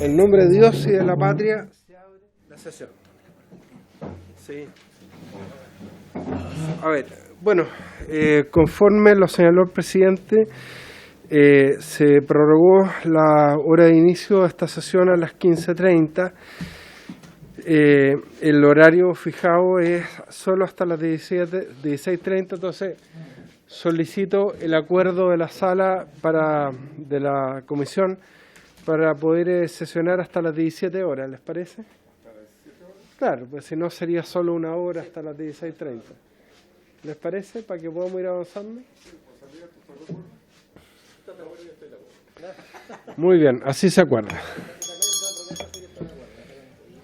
En nombre de Dios y de la patria, se abre la sesión. Sí. A ver, bueno, conforme lo señaló el presidente, se prorrogó la hora de inicio de esta sesión a las 15:30. El horario fijado es solo hasta las 16:30, entonces solicito el acuerdo de la sala de la comisión para poder sesionar hasta las 17 horas, ¿les parece? Claro, pues si no sería solo una hora hasta las 16:30. ¿Les parece? Para que podamos ir avanzando. Muy bien, así se acuerda.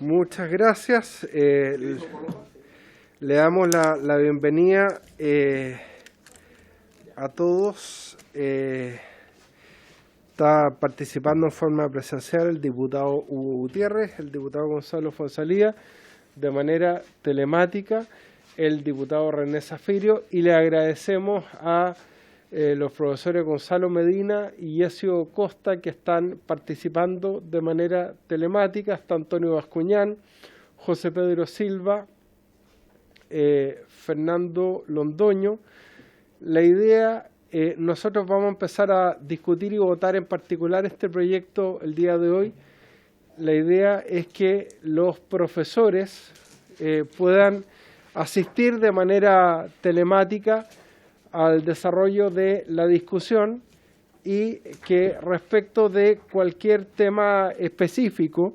Muchas gracias. Le damos la bienvenida a todos. Está participando en forma presencial el diputado Hugo Gutiérrez, el diputado Gonzalo Fonsalía, de manera telemática, el diputado René Zafirio, y le agradecemos a los profesores Gonzalo Medina y Yesio Costa, que están participando de manera telemática. Está Antonio Bascuñán, José Pedro Silva, Fernando Londoño. La idea, nosotros vamos a empezar a discutir y votar en particular este proyecto el día de hoy. La idea es que los profesores puedan asistir de manera telemática al desarrollo de la discusión y que respecto de cualquier tema específico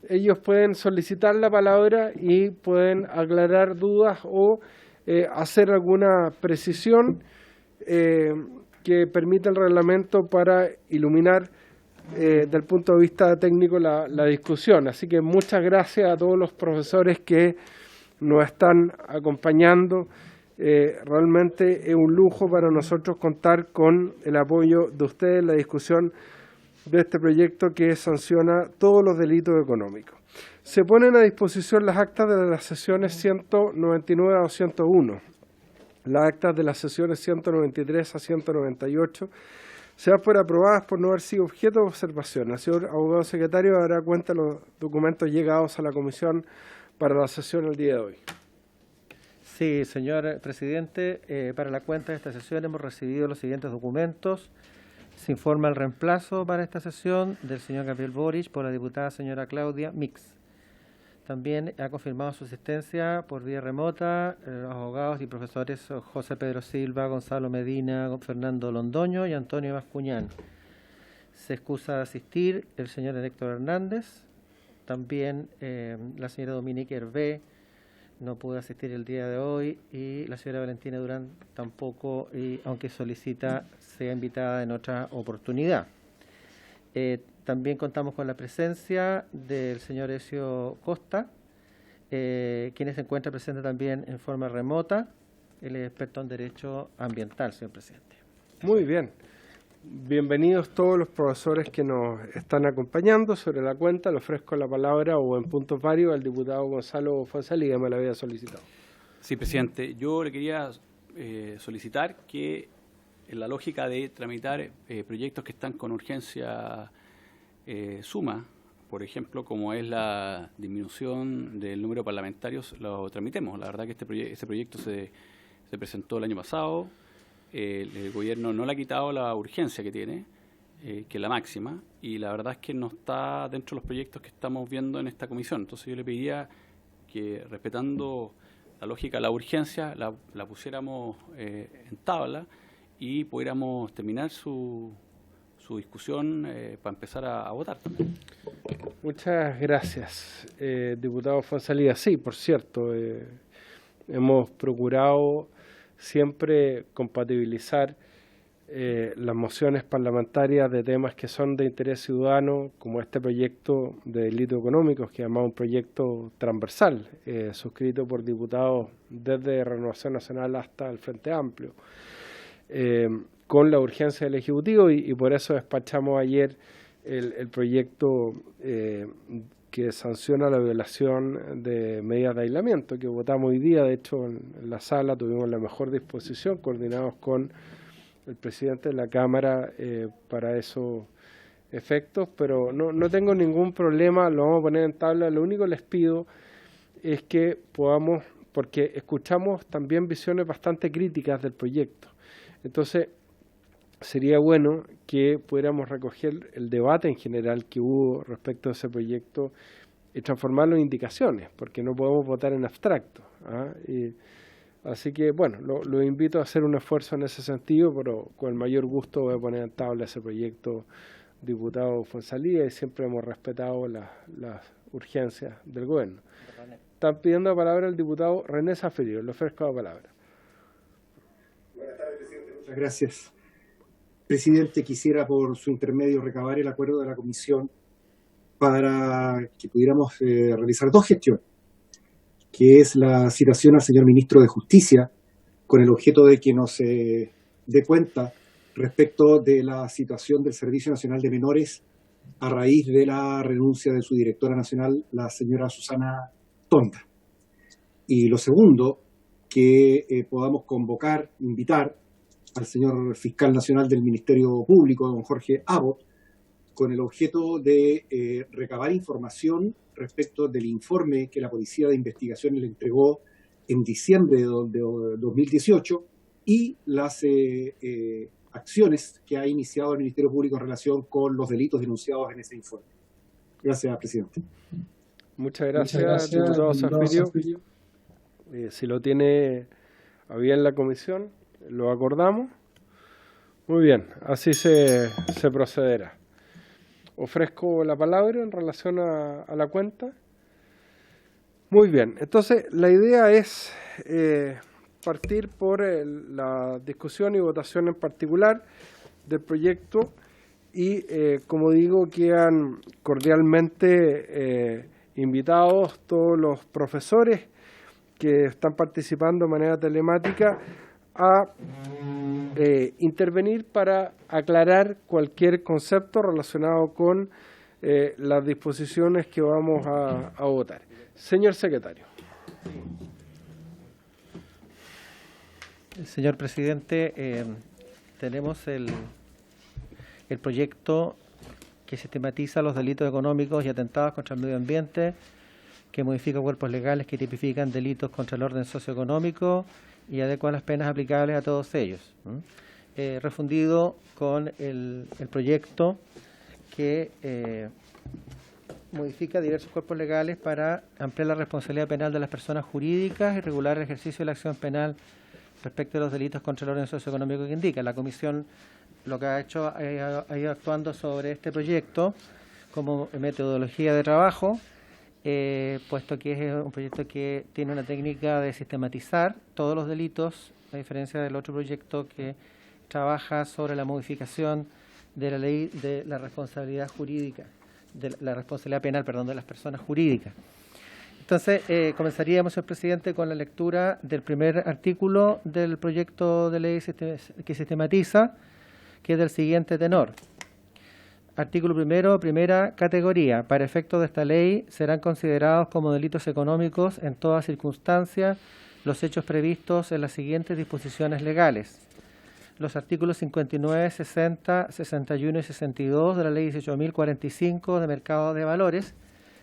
ellos pueden solicitar la palabra y pueden aclarar dudas o hacer alguna precisión que permita el reglamento para iluminar desde el punto de vista técnico la discusión. Así que muchas gracias a todos los profesores que nos están acompañando. Realmente es un lujo para nosotros contar con el apoyo de ustedes en la discusión de este proyecto que sanciona todos los delitos económicos. Se ponen a disposición las actas de las sesiones 199 a 201, las actas de las sesiones 193 a 198, se dan por aprobadas por no haber sido objeto de observación. El señor abogado secretario dará cuenta de los documentos llegados a la comisión para la sesión el día de hoy. Sí, señor presidente, para la cuenta de esta sesión hemos recibido los siguientes documentos. Se informa el reemplazo para esta sesión del señor Gabriel Boric por la diputada señora Claudia Mix. También ha confirmado su asistencia por vía remota los abogados y profesores José Pedro Silva, Gonzalo Medina, Fernando Londoño y Antonio Bascuñán. Se excusa de asistir el señor Héctor Hernández, también la señora Dominique Hervé no pudo asistir el día de hoy y la señora Valentina Durán tampoco, y aunque solicita sea invitada en otra oportunidad. También contamos con la presencia del señor Yesio Costa, quien se encuentra presente también en forma remota. Él es experto en Derecho Ambiental, señor presidente. Muy bien. Bienvenidos todos los profesores que nos están acompañando. Sobre la cuenta le ofrezco la palabra o en puntos varios al diputado Gonzalo Fonsalía, me la había solicitado. Sí, presidente. Yo le quería solicitar que en la lógica de tramitar proyectos que están con urgencia suma, por ejemplo, como es la disminución del número de parlamentarios, lo tramitemos. La verdad que este proyecto se presentó el año pasado. El gobierno no le ha quitado la urgencia que tiene, que es la máxima, y la verdad es que no está dentro de los proyectos que estamos viendo en esta comisión. Entonces yo le pediría que, respetando la lógica de la urgencia, la pusiéramos en tabla y pudiéramos terminar su discusión para empezar a votar también. Muchas gracias, diputado Fonsalía. Sí, por cierto, hemos procurado siempre compatibilizar las mociones parlamentarias de temas que son de interés ciudadano, como este proyecto de delitos económicos, que es además un proyecto transversal, suscrito por diputados desde Renovación Nacional hasta el Frente Amplio, con la urgencia del Ejecutivo, y por eso despachamos ayer el proyecto que sanciona la violación de medidas de aislamiento, que votamos hoy día. De hecho, en la sala tuvimos la mejor disposición, coordinados con el presidente de la Cámara para eso efectos, pero no tengo ningún problema, lo vamos a poner en tabla. Lo único que les pido es que podamos, porque escuchamos también visiones bastante críticas del proyecto. Entonces, sería bueno que pudiéramos recoger el debate en general que hubo respecto a ese proyecto y transformarlo en indicaciones, porque no podemos votar en abstracto, ¿ah? Así que, bueno, lo invito a hacer un esfuerzo en ese sentido, pero con el mayor gusto voy a poner en tabla ese proyecto, diputado Fonsalía, y siempre hemos respetado las urgencias del gobierno. Están pidiendo la palabra el diputado René Zafiro. Le ofrezco la palabra. Buenas tardes, presidente. Muchas gracias. Presidente, quisiera por su intermedio recabar el acuerdo de la comisión para que pudiéramos realizar dos gestiones, que es la citación al señor ministro de Justicia con el objeto de que nos dé cuenta respecto de la situación del Servicio Nacional de Menores a raíz de la renuncia de su directora nacional, la señora Susana Tonda. Y lo segundo, que podamos invitar al señor fiscal nacional del Ministerio Público, don Jorge Abbott, con el objeto de recabar información respecto del informe que la Policía de Investigaciones le entregó en diciembre de 2018 y las acciones que ha iniciado el Ministerio Público en relación con los delitos denunciados en ese informe. Gracias, presidente. Muchas gracias, diputado Zafiro. Si lo tiene a bien la comisión, lo acordamos. Muy bien, así se procederá. Ofrezco la palabra en relación a la cuenta. Muy bien, entonces la idea es partir por la discusión y votación en particular del proyecto y, como digo, quedan cordialmente invitados todos los profesores que están participando de manera telemática a intervenir para aclarar cualquier concepto relacionado con las disposiciones que vamos a votar. Señor secretario. Señor presidente, tenemos el proyecto que sistematiza los delitos económicos y atentados contra el medio ambiente, que modifica cuerpos legales que tipifican delitos contra el orden socioeconómico y adecua las penas aplicables a todos ellos. Refundido con el proyecto que modifica diversos cuerpos legales para ampliar la responsabilidad penal de las personas jurídicas y regular el ejercicio de la acción penal respecto a los delitos contra el orden socioeconómico que indica. La Comisión lo que ha hecho ha ido actuando sobre este proyecto como metodología de trabajo, puesto que es un proyecto que tiene una técnica de sistematizar todos los delitos, a diferencia del otro proyecto que trabaja sobre la modificación de la ley de la responsabilidad jurídica, de la responsabilidad penal, perdón, de las personas jurídicas. Entonces, comenzaríamos, señor presidente, con la lectura del primer artículo del proyecto de ley que sistematiza, que es del siguiente tenor. Artículo primero, primera categoría. Para efectos de esta ley serán considerados como delitos económicos en toda circunstancia los hechos previstos en las siguientes disposiciones legales. Los artículos 59, 60, 61 y 62 de la ley 18.045 de mercado de valores,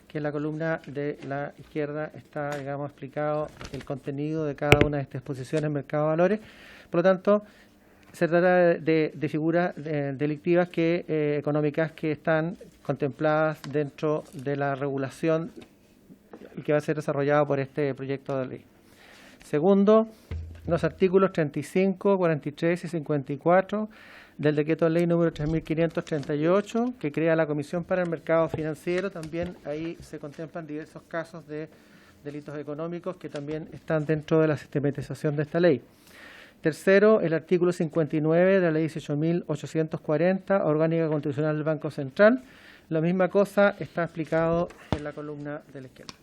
que en la columna de la izquierda está, digamos, explicado el contenido de cada una de estas disposiciones en mercado de valores. Por lo tanto, se trata de figuras delictivas económicas que están contempladas dentro de la regulación y que va a ser desarrollado por este proyecto de ley. Segundo, los artículos 35, 43 y 54 del decreto de ley número 3.538, que crea la Comisión para el Mercado Financiero. También ahí se contemplan diversos casos de delitos económicos que también están dentro de la sistematización de esta ley. Tercero, el artículo 59 de la ley 18.840, orgánica constitucional del Banco Central. La misma cosa está explicado en la columna de la izquierda.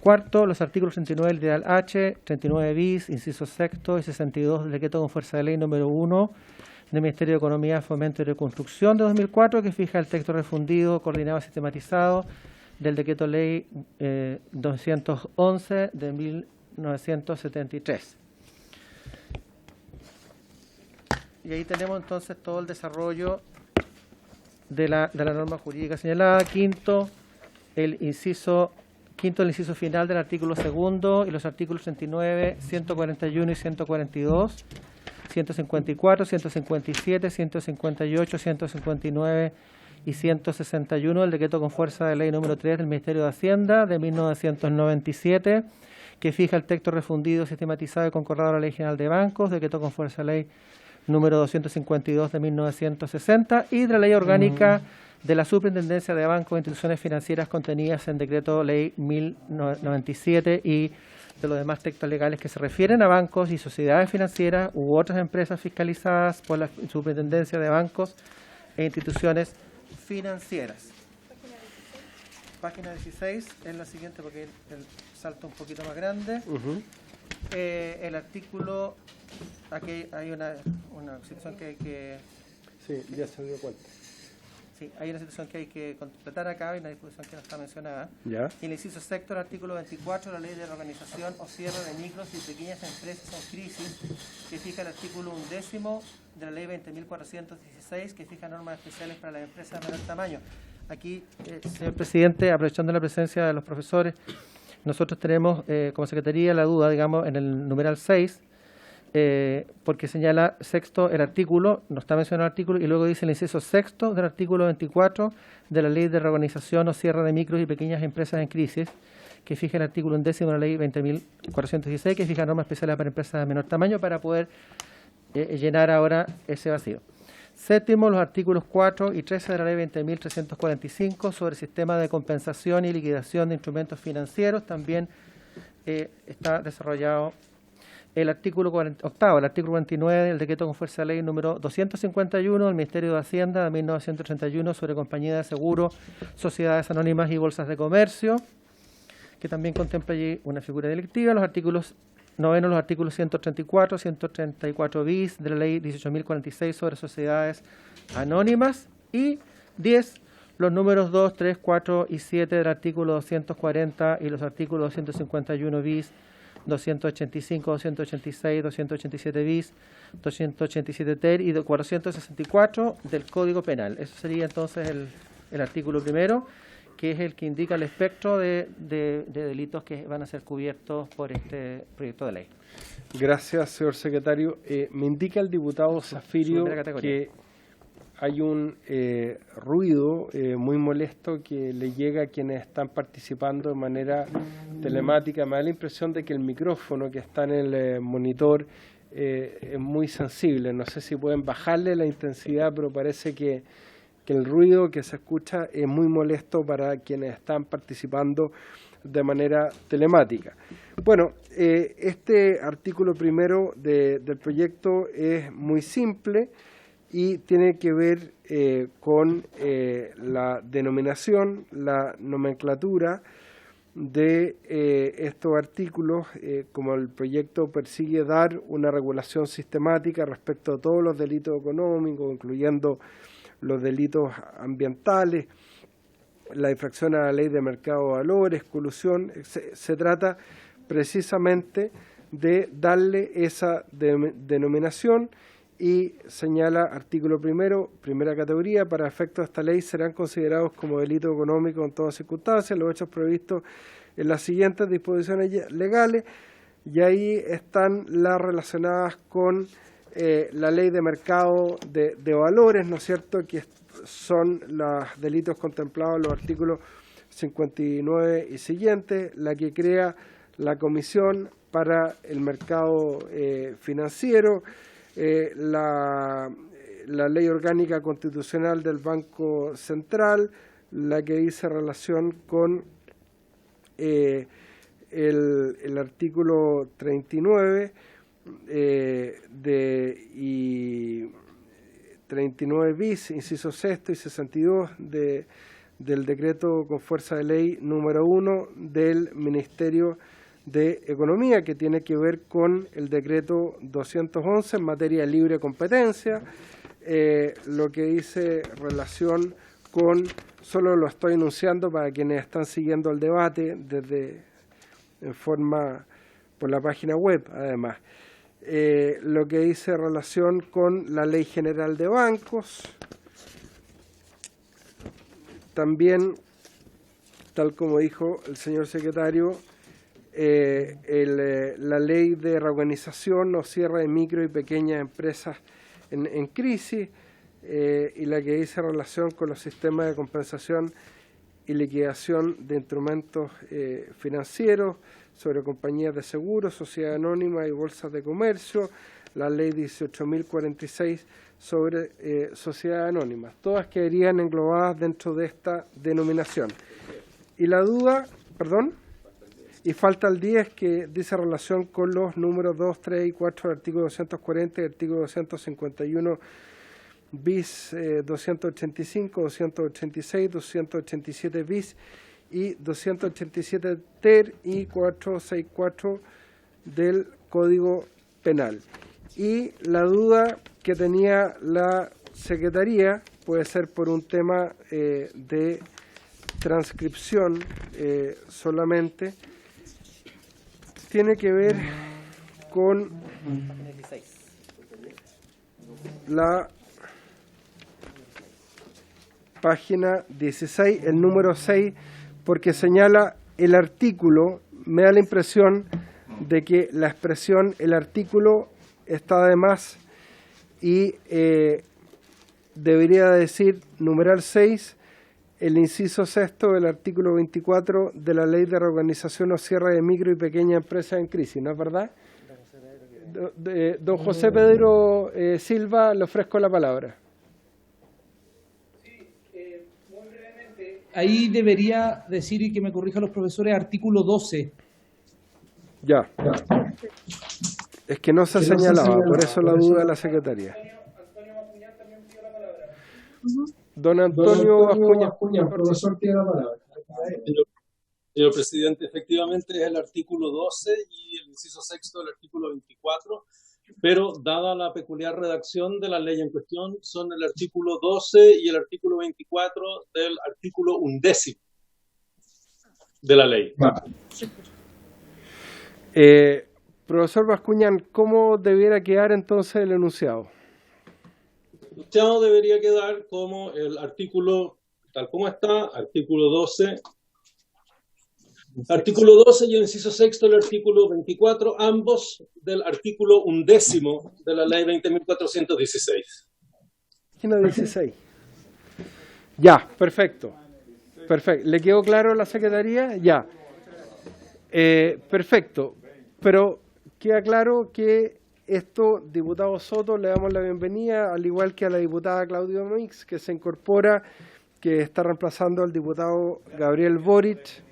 Cuarto, los artículos 39 del ideal H, 39 bis, inciso sexto y 62 del decreto con fuerza de ley número 1 del Ministerio de Economía, Fomento y Reconstrucción de 2004, que fija el texto refundido, coordinado y sistematizado del decreto ley 211 de 1973. Y ahí tenemos entonces todo el desarrollo de la norma jurídica señalada. Quinto, el inciso final del artículo segundo y los artículos 39, 141 y 142, 154, 157, 158, 159 y 161 del decreto con fuerza de ley número 3 del Ministerio de Hacienda de 1997, que fija el texto refundido, sistematizado y concordado a la Ley General de Bancos, decreto con fuerza de ley número 252 de 1960 y de la Ley Orgánica de la Superintendencia de Bancos e Instituciones Financieras contenidas en decreto ley 1097 y de los demás textos legales que se refieren a bancos y sociedades financieras u otras empresas fiscalizadas por la Superintendencia de Bancos e Instituciones Financieras. Página 16 es la siguiente porque el salto un poquito más grande. El artículo, aquí hay una situación que hay que... Sí, ya se dio cuenta. Sí, hay una situación que hay que completar acá, hay una disposición que no está mencionada. ¿Ya? Y el inciso sexto, el artículo 24 de la Ley de Reorganización o Cierre de Micros y Pequeñas Empresas en Crisis, que fija el artículo 11º de la Ley 20.416, que fija normas especiales para las empresas de menor tamaño. Aquí, señor presidente, aprovechando la presencia de los profesores, nosotros tenemos como Secretaría la duda, digamos, en el numeral 6, porque señala sexto el artículo, no está mencionado el artículo, y luego dice el inciso sexto del artículo 24 de la Ley de Reorganización o Cierre de Micros y Pequeñas Empresas en Crisis, que fija el artículo 11º de la Ley 20.416, que fija normas especiales para empresas de menor tamaño, para poder llenar ahora ese vacío. Séptimo, los artículos 4 y 13 de la Ley 20.345 sobre el sistema de compensación y liquidación de instrumentos financieros, también está desarrollado. El artículo octavo, el artículo 49 del decreto con fuerza de ley número 251 del Ministerio de Hacienda de 1931 sobre compañías de seguro, sociedades anónimas y bolsas de comercio, que también contempla allí una figura delictiva. Los artículos noveno, los artículos 134, 134 bis de la ley 18.046 sobre sociedades anónimas, y 10, los números 2, 3, 4 y 7 del artículo 240 y los artículos 251 bis, 285, 286, 287 bis, 287 ter y 464 del Código Penal. Eso sería entonces el artículo primero, que es el que indica el espectro de delitos que van a ser cubiertos por este proyecto de ley. Gracias, señor secretario. Me indica el diputado Zafirio que hay un ruido muy molesto que le llega a quienes están participando de manera telemática. Me da la impresión de que el micrófono que está en el monitor es muy sensible. No sé si pueden bajarle la intensidad, pero parece que el ruido que se escucha es muy molesto para quienes están participando de manera telemática. Bueno, este artículo primero del proyecto es muy simple y tiene que ver con la denominación, la nomenclatura de estos artículos, como el proyecto persigue dar una regulación sistemática respecto a todos los delitos económicos, incluyendo los delitos ambientales, la infracción a la ley de mercado de valores, colusión. Se trata precisamente de darle esa denominación, y señala artículo primero, primera categoría: para efectos de esta ley serán considerados como delito económico en todas circunstancias los hechos previstos en las siguientes disposiciones legales, y ahí están las relacionadas con la ley de mercado de valores, ¿no es cierto?, que son los delitos contemplados en los artículos 59 y siguientes, la que crea la Comisión para el Mercado Financiero, la Ley Orgánica Constitucional del Banco Central, la que dice relación con el artículo 39 y 39 bis, inciso sexto y 62 del decreto con fuerza de ley número 1 del Ministerio de Economía, que tiene que ver con el decreto 211 en materia de libre competencia, lo que dice relación con, solo lo estoy enunciando para quienes están siguiendo el debate en forma por la página web, además. Lo que dice relación con la Ley General de Bancos, también, tal como dijo el señor secretario, la ley de reorganización o cierre de micro y pequeñas empresas en crisis, y la que dice relación con los sistemas de compensación y liquidación de instrumentos financieros, sobre compañías de seguros, sociedades anónimas y bolsas de comercio, la ley 18.046 sobre sociedades anónimas. Todas quedarían englobadas dentro de esta denominación. Y la duda, perdón, y falta el 10, que dice relación con los números 2, 3 y 4 del artículo 240 y artículo 251 bis 285, 286, 287 bis y 287 ter y 464 del Código Penal. Y la duda que tenía la Secretaría puede ser por un tema de transcripción solamente, tiene que ver con la página 16, el número 6, porque señala el artículo. Me da la impresión de que la expresión el artículo está de más y debería decir numeral 6, el inciso sexto del artículo 24 de la Ley de Reorganización o Cierre de Micro y Pequeñas Empresas en Crisis, ¿no es verdad? Don José Pedro Silva, le ofrezco la palabra. Ahí debería decir, y que me corrijan los profesores, artículo 12. Ya. Es que no se señalaba, por eso la duda de la Secretaría. Don Antonio Bascuñán, profesor, tiene la palabra. Señor presidente, efectivamente es el artículo 12 y el inciso sexto del artículo 24, pero dada la peculiar redacción de la ley en cuestión, son el artículo 12 y el artículo 24 del artículo 11º de la ley. Profesor Bascuñán, ¿cómo debiera quedar entonces el enunciado? El enunciado debería quedar como el artículo, tal como está, artículo 12. Artículo 12 y el inciso sexto del artículo 24, ambos del artículo 11º de la ley 20.416. Página 16. Ya, perfecto. Perfecto. ¿Le quedó claro a la Secretaría? Ya. Perfecto. Pero queda claro que esto, diputado Soto, le damos la bienvenida, al igual que a la diputada Claudia Mix, que se incorpora, que está reemplazando al diputado Gabriel Boric,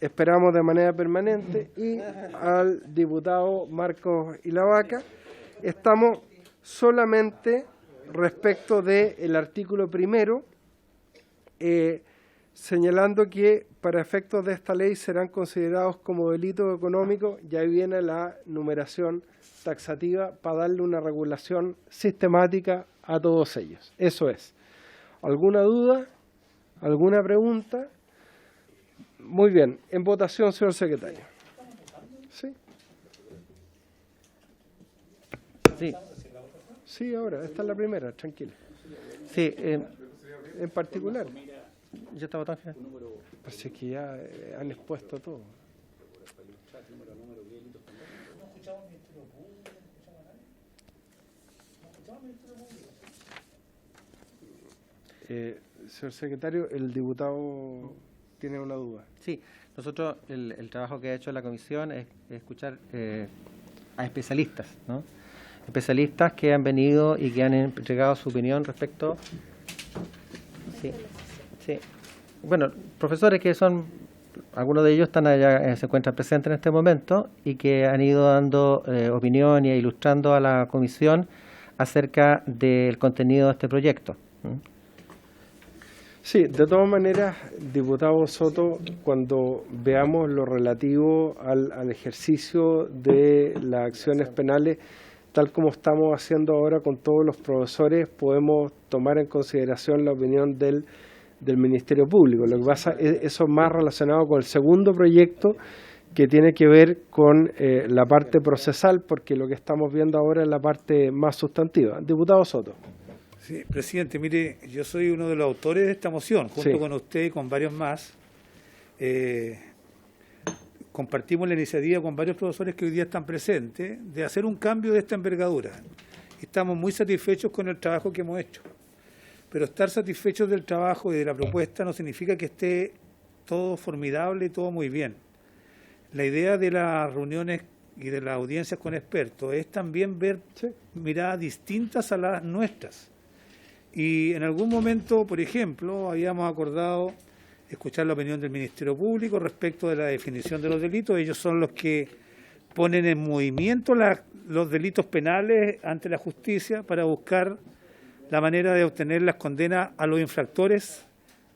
esperamos de manera permanente, y al diputado Marcos Ilavaca. Estamos solamente respecto del artículo primero, señalando que para efectos de esta ley serán considerados como delitos económicos, y ahí viene la numeración taxativa para darle una regulación sistemática a todos ellos. Eso es. ¿Alguna duda? ¿Alguna pregunta? Muy bien. En votación, señor secretario. ¿Sí? Sí. Sí, ahora. Esta es la primera, tranquila. Sí, En particular. ¿ya está votado? Pues es que ya han expuesto todo. Señor secretario, el diputado tiene una duda. Sí, nosotros el trabajo que ha hecho la comisión es escuchar a especialistas, ¿no? Especialistas que han venido y que han entregado su opinión respecto. Sí, sí. Bueno, profesores que son, algunos de ellos están allá, se encuentran presentes en este momento y que han ido dando opinión y ilustrando a la comisión acerca del contenido de este proyecto. Sí, de todas maneras, diputado Soto, cuando veamos lo relativo al ejercicio de las acciones penales, tal como estamos haciendo ahora con todos los profesores, podemos tomar en consideración la opinión del Ministerio Público. Lo que pasa es eso más relacionado con el segundo proyecto, que tiene que ver con la parte procesal, porque lo que estamos viendo ahora es la parte más sustantiva. Diputado Soto. Sí, presidente, mire, yo soy uno de los autores de esta moción, junto Sí. con usted y con varios más. Compartimos la iniciativa con varios profesores que hoy día están presentes de hacer un cambio de esta envergadura. Estamos muy satisfechos con el trabajo que hemos hecho, pero estar satisfechos del trabajo y de la propuesta no significa que esté todo formidable y todo muy bien. La idea de las reuniones y de las audiencias con expertos es también ver miradas distintas a las nuestras. Y en algún momento, por ejemplo, habíamos acordado escuchar la opinión del Ministerio Público respecto de la definición de los delitos. Ellos son los que ponen en movimiento los delitos penales ante la justicia para buscar la manera de obtener las condenas a los infractores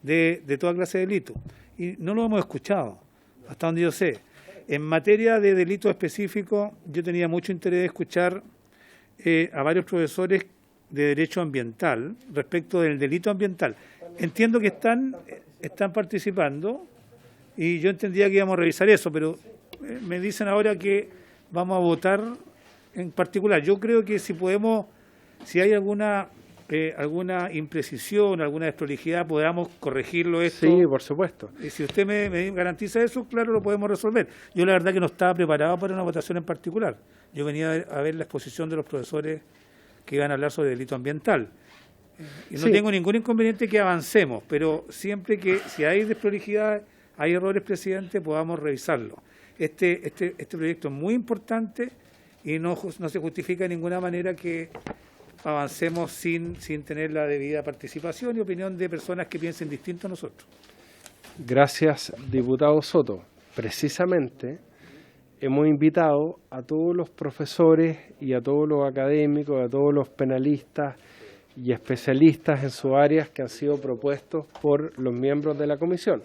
de toda clase de delitos. Y no lo hemos escuchado, hasta donde yo sé. En materia de delitos específicos, yo tenía mucho interés de escuchar a varios profesores de Derecho Ambiental respecto del delito ambiental. Entiendo que están participando y yo entendía que íbamos a revisar eso, pero me dicen ahora que vamos a votar en particular. Yo creo que si hay alguna imprecisión, alguna desprolijidad, podamos corregirlo esto. Sí, por supuesto. Y si usted me garantiza eso, claro, lo podemos resolver. Yo la verdad que no estaba preparado para una votación en particular. Yo venía a ver la exposición de los profesores que iban a hablar sobre delito ambiental. Y no tengo ningún inconveniente que avancemos, pero siempre que si hay desprolijidad, hay errores, presidente, podamos revisarlo. Este proyecto es muy importante y no se justifica de ninguna manera que avancemos sin tener la debida participación y opinión de personas que piensen distinto a nosotros. Gracias, diputado Soto. Precisamente hemos invitado a todos los profesores y a todos los académicos, a todos los penalistas y especialistas en sus áreas que han sido propuestos por los miembros de la comisión.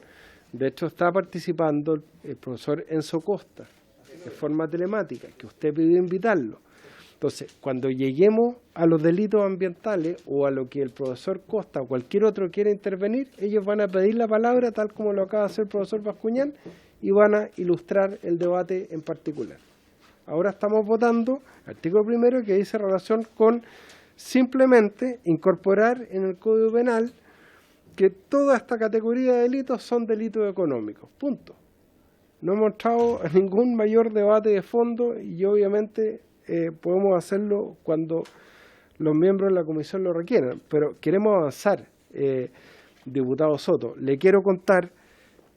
De hecho, está participando el profesor Enzo Costa de forma telemática, que usted pidió invitarlo. Entonces, cuando lleguemos a los delitos ambientales o a lo que el profesor Costa o cualquier otro quiera intervenir, ellos van a pedir la palabra, tal como lo acaba de hacer el profesor Bascuñán, y van a ilustrar el debate en particular. Ahora estamos votando artículo primero que dice relación con simplemente incorporar en el Código Penal que toda esta categoría de delitos son delitos económicos. Punto. No hemos entrado en ningún mayor debate de fondo y obviamente podemos hacerlo cuando los miembros de la comisión lo requieran, pero queremos avanzar, diputado Soto. Le quiero contar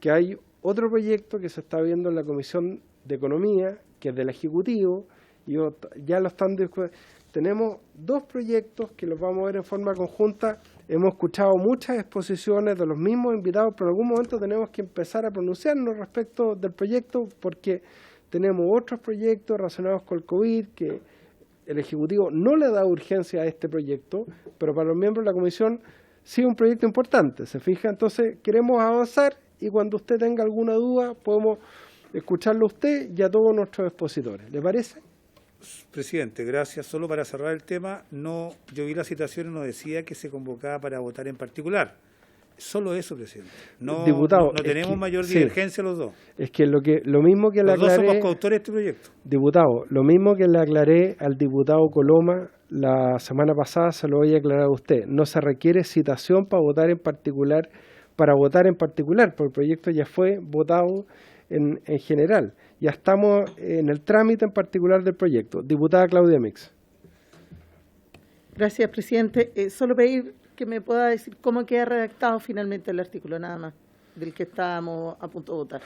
que hay otro proyecto que se está viendo en la Comisión de Economía, que es del Ejecutivo, y ya lo están discutiendo. Tenemos dos proyectos que los vamos a ver en forma conjunta. Hemos escuchado muchas exposiciones de los mismos invitados, pero en algún momento tenemos que empezar a pronunciarnos respecto del proyecto porque tenemos otros proyectos relacionados con el COVID que el Ejecutivo no le da urgencia a este proyecto, pero para los miembros de la Comisión sí es un proyecto importante, ¿se fija? Entonces queremos avanzar y cuando usted tenga alguna duda podemos escucharlo a usted y a todos nuestros expositores. ¿Le parece? Presidente, gracias. Solo para cerrar el tema, yo vi la citación y no decía que se convocaba para votar en particular. Solo eso, presidente. Diputado, no tenemos mayor sí, divergencia los dos. Es que lo mismo que le Los dos aclaré, somos coautores de este proyecto. Diputado, lo mismo que le aclaré al diputado Coloma la semana pasada, se lo voy a aclarar a usted. No se requiere citación para votar en particular, porque el proyecto ya fue votado en general. Ya estamos en el trámite en particular del proyecto. Diputada Claudia Mix. Gracias, presidente. Solo pedir que me pueda decir cómo queda redactado finalmente el artículo, nada más, del que estábamos a punto de votar.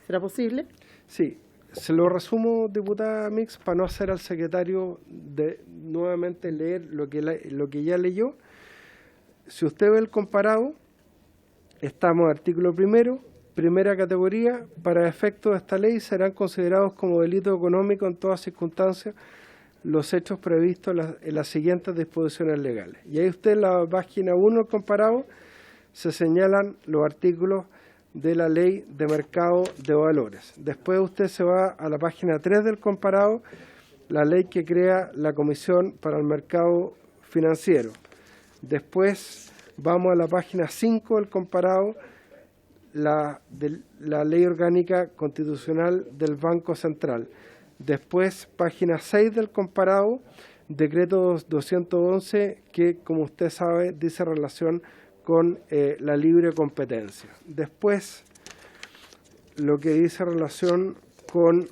¿Será posible? Sí, se lo resumo, diputada Mix, para no hacer al secretario de nuevamente leer lo que ya leyó. Si usted ve el comparado, estamos en artículo primero, primera categoría, para efectos de esta ley serán considerados como delito económico en todas circunstancias los hechos previstos en las siguientes disposiciones legales. Y ahí usted en la página 1 del comparado se señalan los artículos de la Ley de Mercado de Valores. Después usted se va a la página 3 del comparado, la ley que crea la Comisión para el Mercado Financiero. Después vamos a la página 5 del comparado, la Ley Orgánica Constitucional del Banco Central. Después, página 6 del comparado, decreto 211 que, como usted sabe, dice relación con la libre competencia. Después, lo que dice relación con,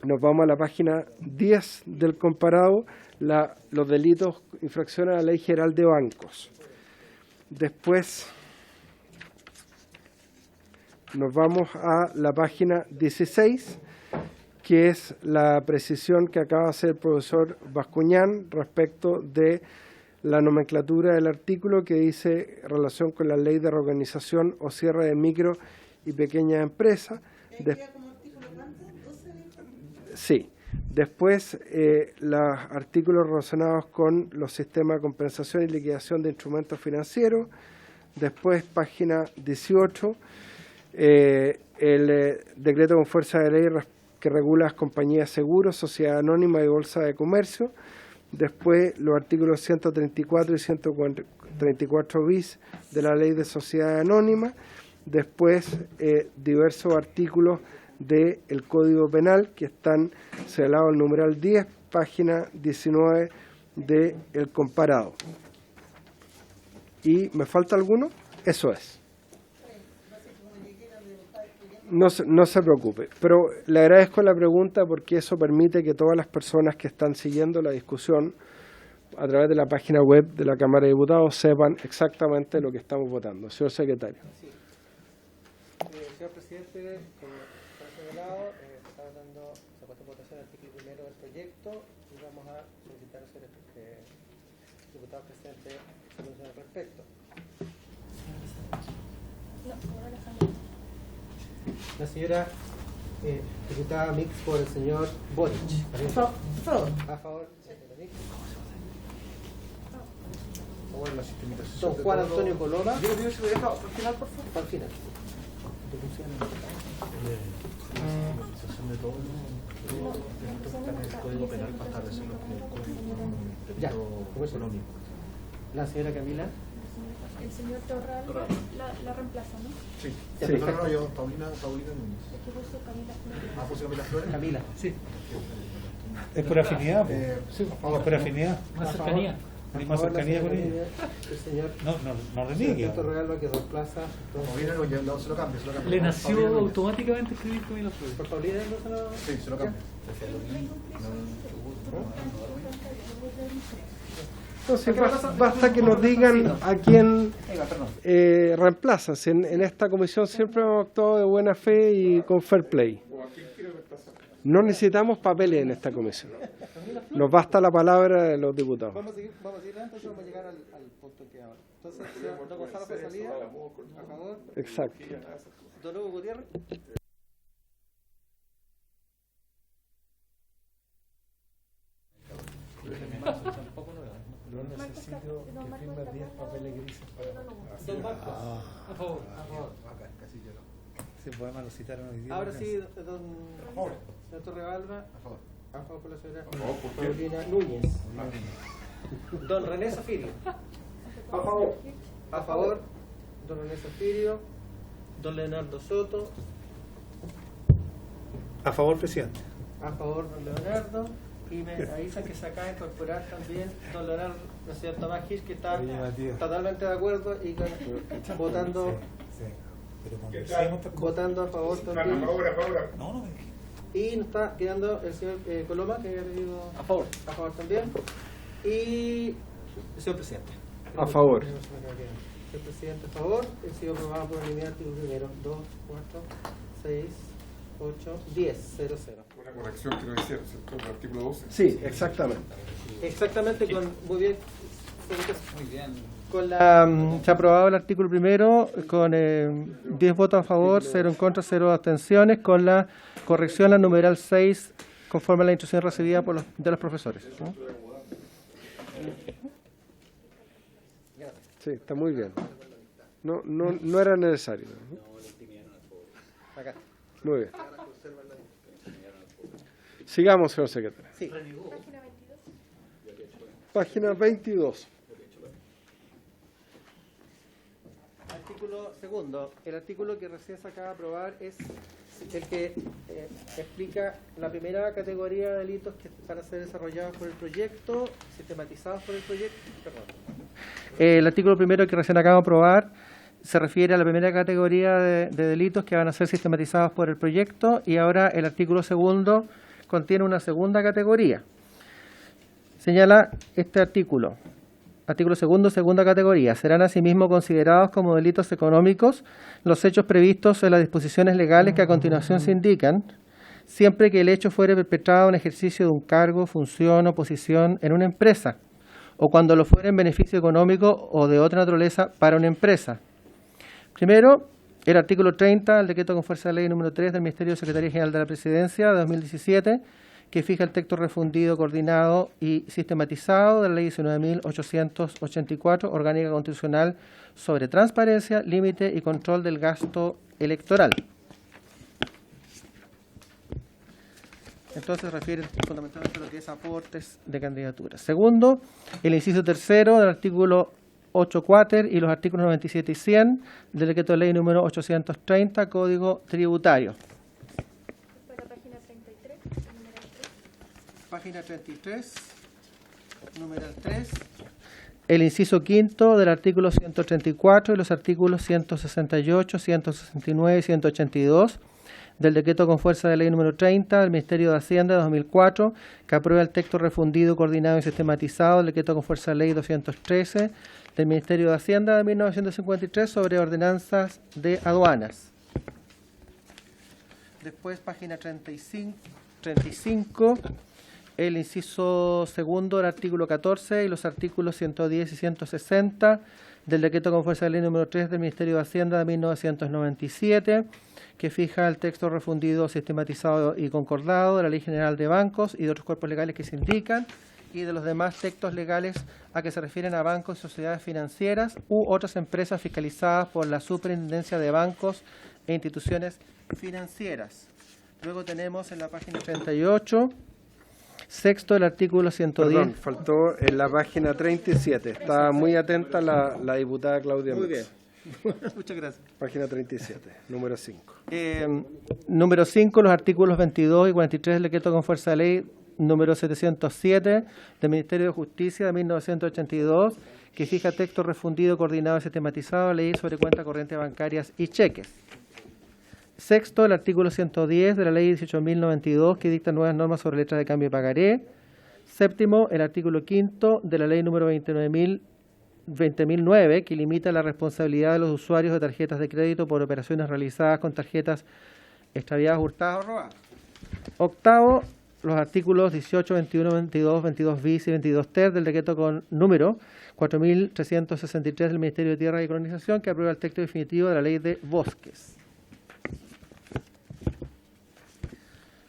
nos vamos a la página 10 del comparado, los delitos, infracciones a la Ley General de Bancos. Después nos vamos a la página 16, que es la precisión que acaba de hacer el profesor Bascuñán respecto de la nomenclatura del artículo que dice relación con la ley de reorganización o cierre de micro y pequeñas empresas. Sí. Después, los artículos relacionados con los sistemas de compensación y liquidación de instrumentos financieros. Después, página 18, el decreto con fuerza de ley que regula las compañías de seguros, sociedad anónima y bolsa de comercio. Después, los artículos 134 y 134 bis de la ley de sociedad anónima. Después, diversos artículos del Código Penal que están señalados en el numeral 10, página 19 del comparado. ¿Y me falta alguno? Eso es. No se preocupe, pero le agradezco la pregunta porque eso permite que todas las personas que están siguiendo la discusión a través de la página web de la Cámara de Diputados sepan exactamente lo que estamos votando. Señor secretario. Señor presidente, como está señalado, se está votando, se ha puesto en votación el artículo primero del proyecto y vamos a solicitar al señor diputado presidente su posición al respecto. La señora diputada Mix por el señor Boric. A favor, señora Mix. Don Juan Antonio Coloma. Yo creo que se lo deja al final, por favor. Al final. El Código Penal para establecerlo en el Código Económico. La señora Camila. El señor Torral la reemplaza, ¿no? Sí. Sí. No, yo, Paulina Núñez. Es que puso Camila Flores. Ah, ¿puso Camila Flores? Camila. Sí. Es por afinidad, sí, es por afinidad. Más cercanía. Hay más cercanía con ella. El señor No reniegue. Alberto Regalva que reemplaza. Paulina se lo cambia. Le nació automáticamente escribir Camila Flores. Por Paulina no se lo... Sí, se lo cambia. Entonces basta que nos digan a quién reemplazan. Si en esta comisión siempre hemos actuado de buena fe y con fair play. No necesitamos papeles en esta comisión. Nos basta la palabra de los diputados. Vamos a seguir entonces vamos a llegar al punto que ahora. Entonces, don Gonzalo fue salida. A favor. Exacto. Don Hugo Gutiérrez. No necesito que firme 10 papeles grises para... Don Marcos. A favor. Sí, podemos lo citaron hoy día. Ahora sí, don Torrealba. A favor. A favor por la señora Paulina Núñez. Don René Zafirio. A favor. A favor. Don René Zafirio. Don Leonardo Soto. A favor, presidente. A favor, don Leonardo. Y me avisan que se acaba de incorporar también don Leonardo, el señor Tomás Gis, que está totalmente de acuerdo y votando. Votando a favor también. No. Y nos está quedando el señor Coloma, que había pedido a favor también. Y el señor presidente. A favor. El presidente a favor. El señor aprobado por unanimidad artículo primero. 2, 4, 6, 8, 10, 0, 0. Una corrección quiero decir, ¿cierto? El artículo 12. Sí, exactamente. Exactamente, muy bien. Con la, se ha aprobado el artículo primero con 10 votos a favor, 0 en contra, 0 abstenciones, con la corrección al numeral 6 conforme a la instrucción recibida de los profesores, ¿no? Sí, está muy bien. No era necesario. Muy bien. Sigamos, señor secretario. Sí. Página 22. artículo segundo. El artículo que recién se acaba de aprobar es el que explica la primera categoría de delitos que van a ser desarrollados por el proyecto, sistematizados por el proyecto. Perdón. El artículo primero que recién acaba de aprobar se refiere a la primera categoría de delitos que van a ser sistematizados por el proyecto, y ahora el artículo segundo contiene una segunda categoría. Señala este artículo segundo, segunda categoría: serán asimismo considerados como delitos económicos los hechos previstos en las disposiciones legales que a continuación se indican, siempre que el hecho fuere perpetrado en ejercicio de un cargo, función o posición en una empresa, o cuando lo fuere en beneficio económico o de otra naturaleza para una empresa. Primero, el artículo 30 del decreto con fuerza de ley número 3 del Ministerio de Secretaría General de la Presidencia de 2017, que fija el texto refundido, coordinado y sistematizado de la Ley 19.884, Orgánica Constitucional sobre transparencia, límite y control del gasto electoral. Entonces refiere fundamentalmente a lo que es aportes de candidaturas. Segundo, el inciso tercero del artículo 8 cuater y los artículos 97 y 100 del decreto de ley número 830, Código Tributario. Para página 33, numeral 3. Página 33, numeral 3. El inciso quinto del artículo 134 y los artículos 168, 169 y 182 del decreto con fuerza de ley número 30 del Ministerio de Hacienda de 2004, que aprueba el texto refundido, coordinado y sistematizado del decreto con fuerza de ley 213 del Ministerio de Hacienda de 1953 sobre ordenanzas de aduanas. Después, página 35, el inciso segundo del artículo 14 y los artículos 110 y 160 del decreto con fuerza de ley número 3 del Ministerio de Hacienda de 1997, que fija el texto refundido, sistematizado y concordado de la Ley General de Bancos y de otros cuerpos legales que se indican, y de los demás textos legales a que se refieren a bancos y sociedades financieras u otras empresas fiscalizadas por la Superintendencia de Bancos e Instituciones Financieras. Luego tenemos en la página 38, sexto, el artículo 110. Perdón, faltó en la página 37. Estaba muy atenta la diputada Claudia Muy Metz. bien. Muchas gracias. Página 37, número 5. Número 5, los artículos 22 y 43 del decreto con fuerza de ley número 707 del Ministerio de Justicia de 1982, que fija texto refundido, coordinado y sistematizado de ley sobre cuentas corrientes bancarias y cheques. Sexto, el artículo 110 de la ley 18.092, que dicta nuevas normas sobre letras de cambio y pagaré. Séptimo, el artículo quinto de la ley número 20.009, que limita la responsabilidad de los usuarios de tarjetas de crédito por operaciones realizadas con tarjetas extraviadas, hurtadas o robadas. Octavo, los artículos 18, 21, 22, 22 bis y 22 ter del decreto con número 4.363 del Ministerio de Tierra y Colonización, que aprueba el texto definitivo de la ley de bosques.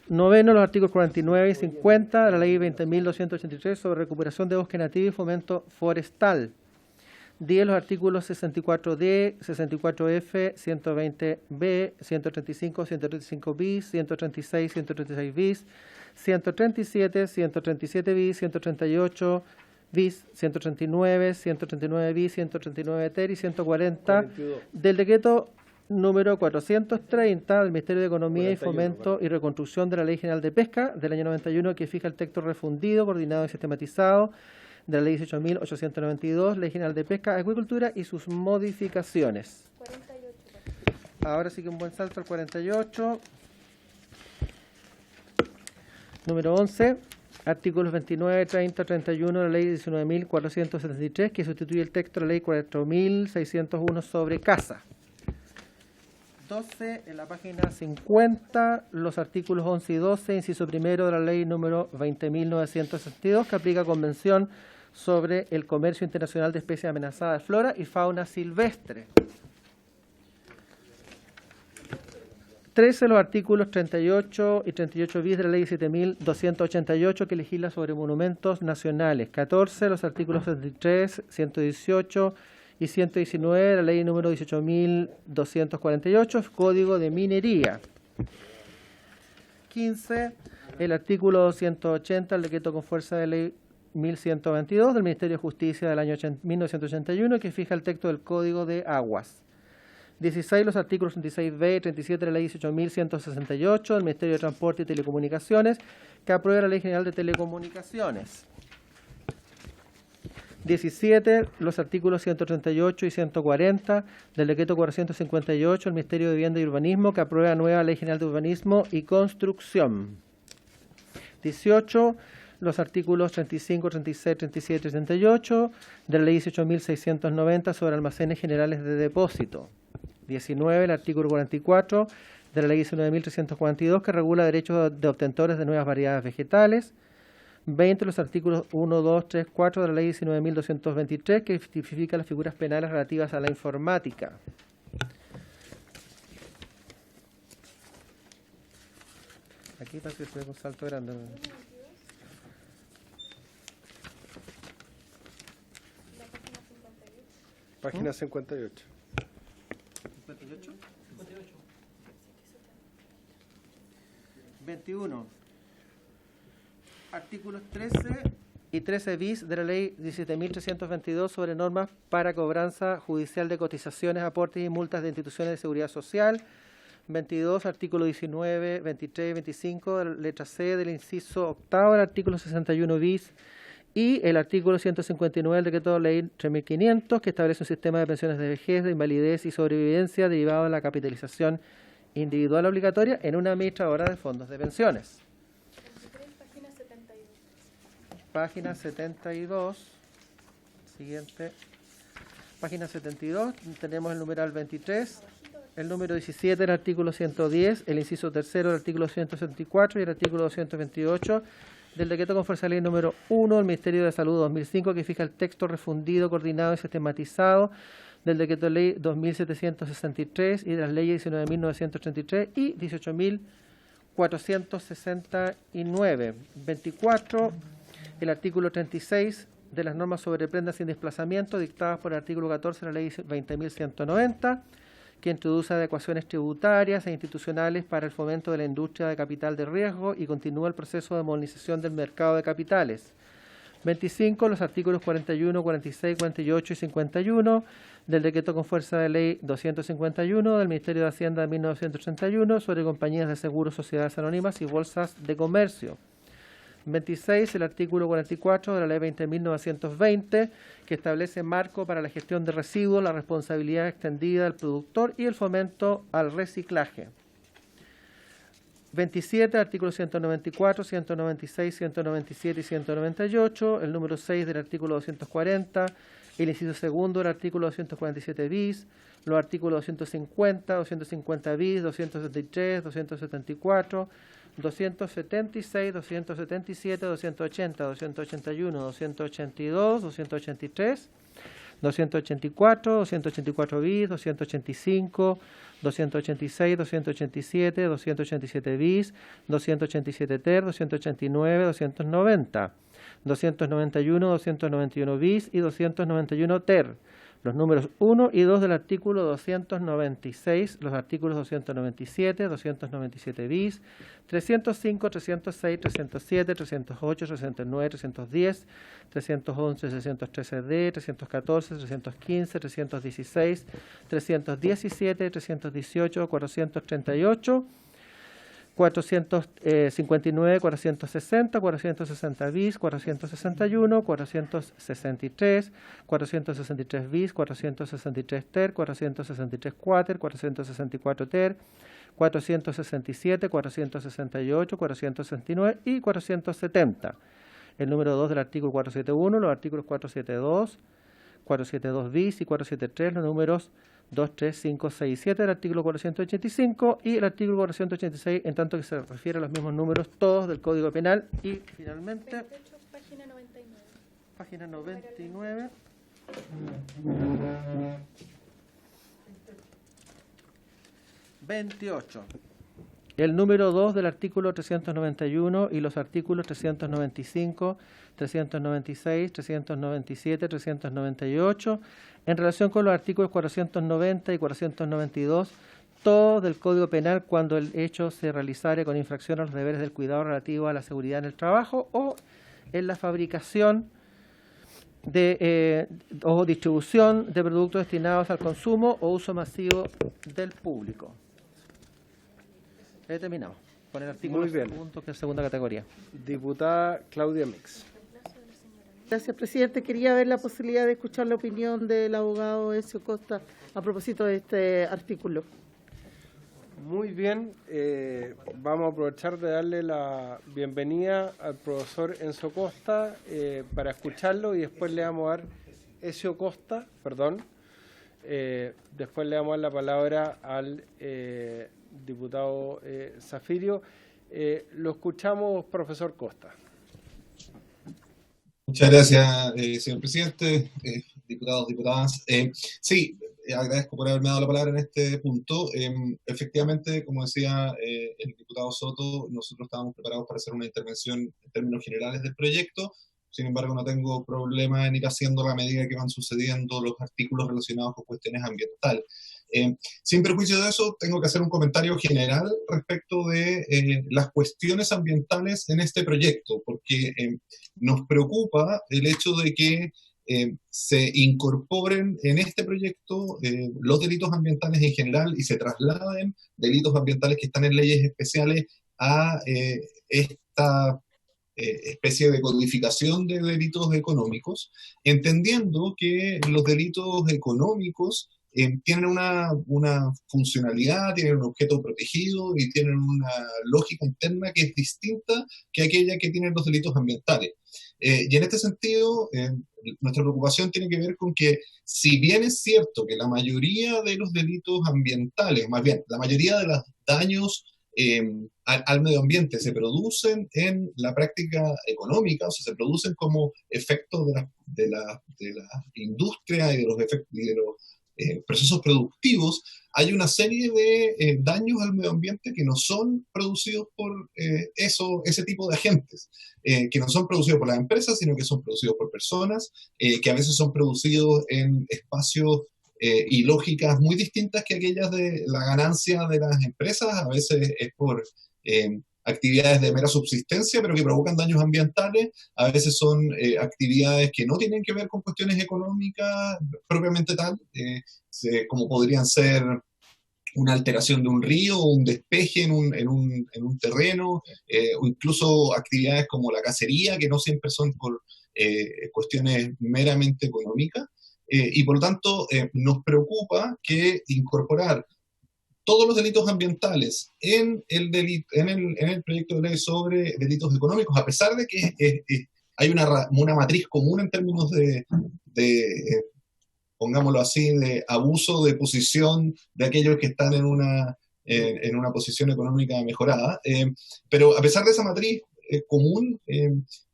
Noveno, los artículos 49 y 50 de la ley 20.283 sobre recuperación de bosque nativo y fomento forestal. 10, los artículos 64D, 64F, 120B, 135, 135 bis, 136, 136 bis, 137, 137 bis, 138 bis, 139, 139 bis, 139 ter y 140 del decreto número 430 del Ministerio de Economía y Fomento y Reconstrucción de la Ley General de Pesca del año 91, que fija el texto refundido, coordinado y sistematizado de la Ley 18.892, Ley General de Pesca, Acuicultura y sus modificaciones. 48. Ahora sí que un buen salto al 48. Número 11, artículos 29, 30, 31 de la Ley 19.473, que sustituye el texto de la Ley 4.601 sobre caza. 12, en la página 50, los artículos 11 y 12, inciso primero de la ley número 20.962, que aplica convención sobre el comercio internacional de especies amenazadas de flora y fauna silvestre. 13, los artículos 38 y 38 bis de la ley 7.288, que legisla sobre monumentos nacionales. 14, los artículos 73, 118 y 119 de la ley número 18.248, Código de Minería. 15, el artículo 280 del decreto con fuerza de ley 1122 del Ministerio de Justicia del año 1981, que fija el texto del Código de Aguas. 16. Los artículos 36b y 37 de la Ley 18.168 del Ministerio de Transporte y Telecomunicaciones, que aprueba la Ley General de Telecomunicaciones. 17. Los artículos 138 y 140 del Decreto 458 del Ministerio de Vivienda y Urbanismo, que aprueba la nueva Ley General de Urbanismo y Construcción. 18. Los artículos 35, 36, 37 y 38 de la Ley 18.690 sobre almacenes generales de depósito. 19. El artículo 44 de la Ley 19.342, que regula derechos de obtentores de nuevas variedades vegetales. 20. Los artículos 1, 2, 3, 4 de la Ley 19.223, que tipifica las figuras penales relativas a la informática. Aquí parece que se ve un salto grande. Página 58. 58. 21. Artículos 13 y 13 bis de la Ley 17.322 sobre normas para cobranza judicial de cotizaciones, aportes y multas de instituciones de seguridad social. 22. Artículo 19, 23 y 25, letra C del inciso octavo del artículo 61 bis. Y el artículo 159 del Decreto de Ley 3.500, que establece un sistema de pensiones de vejez, de invalidez y sobrevivencia derivado de la capitalización individual obligatoria en una administradora de fondos de pensiones. Página 72. Página 72. Siguiente. Página 72. Tenemos el numeral 23. El número 17 del artículo 110, el inciso tercero del artículo 164 y el artículo 228 del decreto con fuerza de ley número 1 del Ministerio de Salud 2005, que fija el texto refundido, coordinado y sistematizado del decreto de ley 2763 y de las leyes 19.933 y 18.469. 24. El artículo 36 de las normas sobre prendas sin desplazamiento dictadas por el artículo 14 de la ley 20.190, que introduce adecuaciones tributarias e institucionales para el fomento de la industria de capital de riesgo y continúa el proceso de modernización del mercado de capitales. 25. Los artículos 41, 46, 48 y 51 del decreto con fuerza de ley 251 del Ministerio de Hacienda de 1931 sobre compañías de seguros, sociedades anónimas y bolsas de comercio. 26. El artículo 44 de la ley 20.920, que establece marco para la gestión de residuos, la responsabilidad extendida del productor y el fomento al reciclaje. 27. Artículos 194, 196, 197 y 198, el número 6 del artículo 240, el inciso segundo del artículo 247 bis, los artículos 250, 250 bis, 273, 274, 276, 277, 280, 281, 282, 283, 284, 284 bis, 285, 286, 287, 287 bis, 287 ter, 289, 290, 291, 291 bis y 291 ter. Los números 1 y 2 del artículo 296, los artículos 297, 297 bis, 305, 306, 307, 308, 309, 310, 311, 313D, 314, 315, 316, 317, 318, 438, 459, 460, 460 bis, 461, 463, 463 bis, 463 ter, 463 quater, 464 ter, 467, 468, 469 y 470. El número 2 del artículo 471, los artículos 472, 472 bis y 473, los números 2, 3, 5, 6 y 7 del artículo 485 y el artículo 486, en tanto que se refiere a los mismos números, todos del Código Penal. Y finalmente, 28, página 99. Página 99. El número 2 del artículo 391 y los artículos 395, 396, 397, 398, en relación con los artículos 490 y 492, todos del Código Penal cuando el hecho se realizare con infracción a los deberes del cuidado relativo a la seguridad en el trabajo o en la fabricación o distribución de productos destinados al consumo o uso masivo del público. Ahí terminamos con el artículo Muy bien. segundo, que es segunda categoría. Diputada Claudia Mix. Gracias, presidente. Quería ver la posibilidad de escuchar la opinión del abogado Enzo Costa a propósito de este artículo. Muy bien, vamos a aprovechar de darle la bienvenida al profesor Enzo Costa para escucharlo y después le vamos a dar Ezio Costa, perdón. Después le vamos a dar la palabra al diputado Zafirio. Lo escuchamos, profesor Costa. Muchas gracias, señor presidente, diputados, diputadas. Sí, agradezco por haberme dado la palabra en este punto. Efectivamente, como decía el diputado Soto, nosotros estábamos preparados para hacer una intervención en términos generales del proyecto. Sin embargo, no tengo problema en ir haciendo a medida que van sucediendo los artículos relacionados con cuestiones ambientales. Sin perjuicio de eso, tengo que hacer un comentario general respecto de las cuestiones ambientales en este proyecto, porque nos preocupa el hecho de que se incorporen en este proyecto los delitos ambientales en general y se trasladen delitos ambientales que están en leyes especiales a esta especie de codificación de delitos económicos, entendiendo que los delitos económicos tienen una funcionalidad, tienen un objeto protegido y tienen una lógica interna que es distinta que aquella que tienen los delitos ambientales. Y en este sentido, nuestra preocupación tiene que ver con que, si bien es cierto que la mayoría de los delitos ambientales, más bien, la mayoría de los daños al medio ambiente se producen en la práctica económica, o sea, se producen como efecto de la industria y de los efectos y de los procesos productivos, hay una serie de daños al medio ambiente que no son producidos por ese tipo de agentes, que no son producidos por las empresas, sino que son producidos por personas, que a veces son producidos en espacios y lógicas muy distintas que aquellas de la ganancia de las empresas. A veces es por actividades de mera subsistencia, pero que provocan daños ambientales. A veces son actividades que no tienen que ver con cuestiones económicas propiamente tal, como podrían ser una alteración de un río o un despeje en un terreno, o incluso actividades como la cacería, que no siempre son por cuestiones meramente económicas. Y por lo tanto, nos preocupa que incorporar todos los delitos ambientales en el proyecto de ley sobre delitos económicos, a pesar de que hay una matriz común en términos de pongámoslo así, de abuso de posición de aquellos que están en una posición económica mejorada. Pero a pesar de esa matriz común,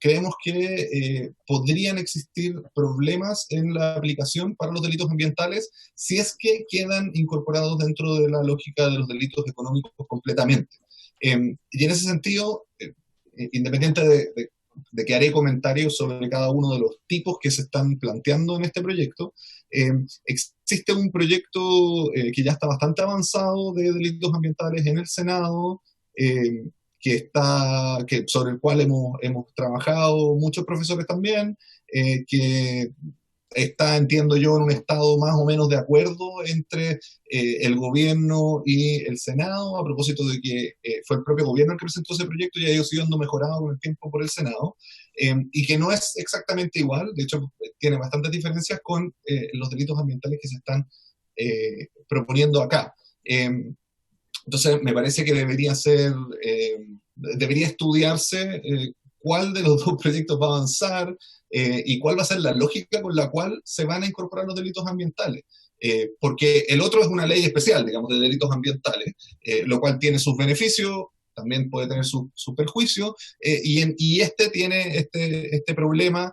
creemos que podrían existir problemas en la aplicación para los delitos ambientales si es que quedan incorporados dentro de la lógica de los delitos económicos completamente. Y en ese sentido, independiente de que haré comentarios sobre cada uno de los tipos que se están planteando en este proyecto, existe un proyecto que ya está bastante avanzado de delitos ambientales en el Senado, sobre el cual hemos trabajado muchos profesores también, que está, entiendo yo, en un estado más o menos de acuerdo entre el gobierno y el Senado, a propósito de que fue el propio gobierno el que presentó ese proyecto y ha ido siendo mejorado con el tiempo por el Senado, y que no es exactamente igual, de hecho tiene bastantes diferencias con los delitos ambientales que se están proponiendo acá. Entonces, me parece que debería estudiarse cuál de los dos proyectos va a avanzar y cuál va a ser la lógica con la cual se van a incorporar los delitos ambientales. Porque el otro es una ley especial, digamos, de delitos ambientales, lo cual tiene sus beneficios, también puede tener sus perjuicios, y este tiene este problema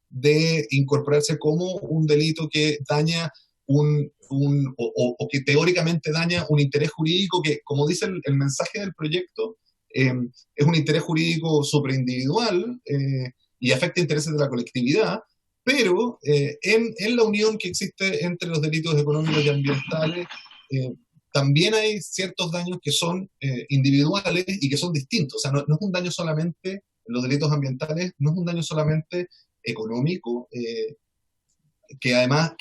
de incorporarse como un delito que daña o que teóricamente daña un interés jurídico que, como dice el mensaje del proyecto, es un interés jurídico superindividual y afecta intereses de la colectividad, pero en la unión que existe entre los delitos económicos y ambientales, también hay ciertos daños que son individuales y que son distintos. O sea, no es un daño solamente, los delitos ambientales, no es un daño solamente económico, que además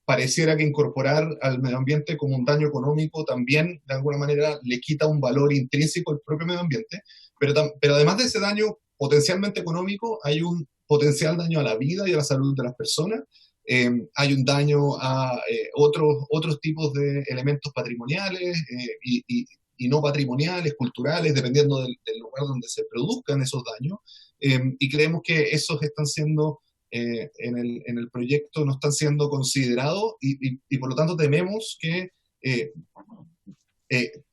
pareciera que incorporar al medio ambiente como un daño económico también de alguna manera le quita un valor intrínseco al propio medio ambiente, pero además de ese daño potencialmente económico, hay un potencial daño a la vida y a la salud de las personas. Hay un daño a otros tipos de elementos patrimoniales y no patrimoniales, culturales, dependiendo del lugar donde se produzcan esos daños. Y creemos que esos están siendo, en el proyecto, no están siendo considerados y por lo tanto tememos que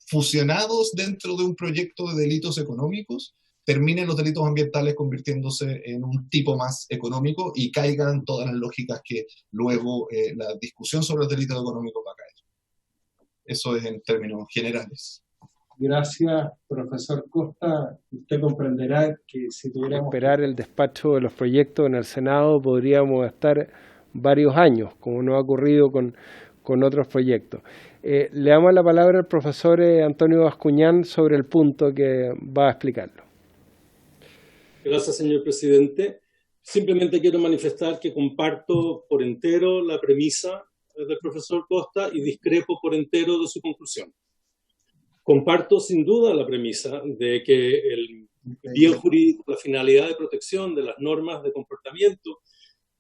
fusionados dentro de un proyecto de delitos económicos, terminen los delitos ambientales convirtiéndose en un tipo más económico y caigan todas las lógicas que luego la discusión sobre los delitos económicos va a caer. Eso es en términos generales. Gracias, profesor Costa. Usted comprenderá que si tuviéramos esperar el despacho de los proyectos en el Senado podríamos estar varios años, como nos ha ocurrido con otros proyectos. Le damos la palabra al profesor Antonio Bascuñán sobre el punto que va a explicarlo. Gracias, señor presidente. Simplemente quiero manifestar que comparto por entero la premisa del profesor Costa y discrepo por entero de su conclusión. Comparto sin duda la premisa de que el bien jurídico, la finalidad de protección de las normas de comportamiento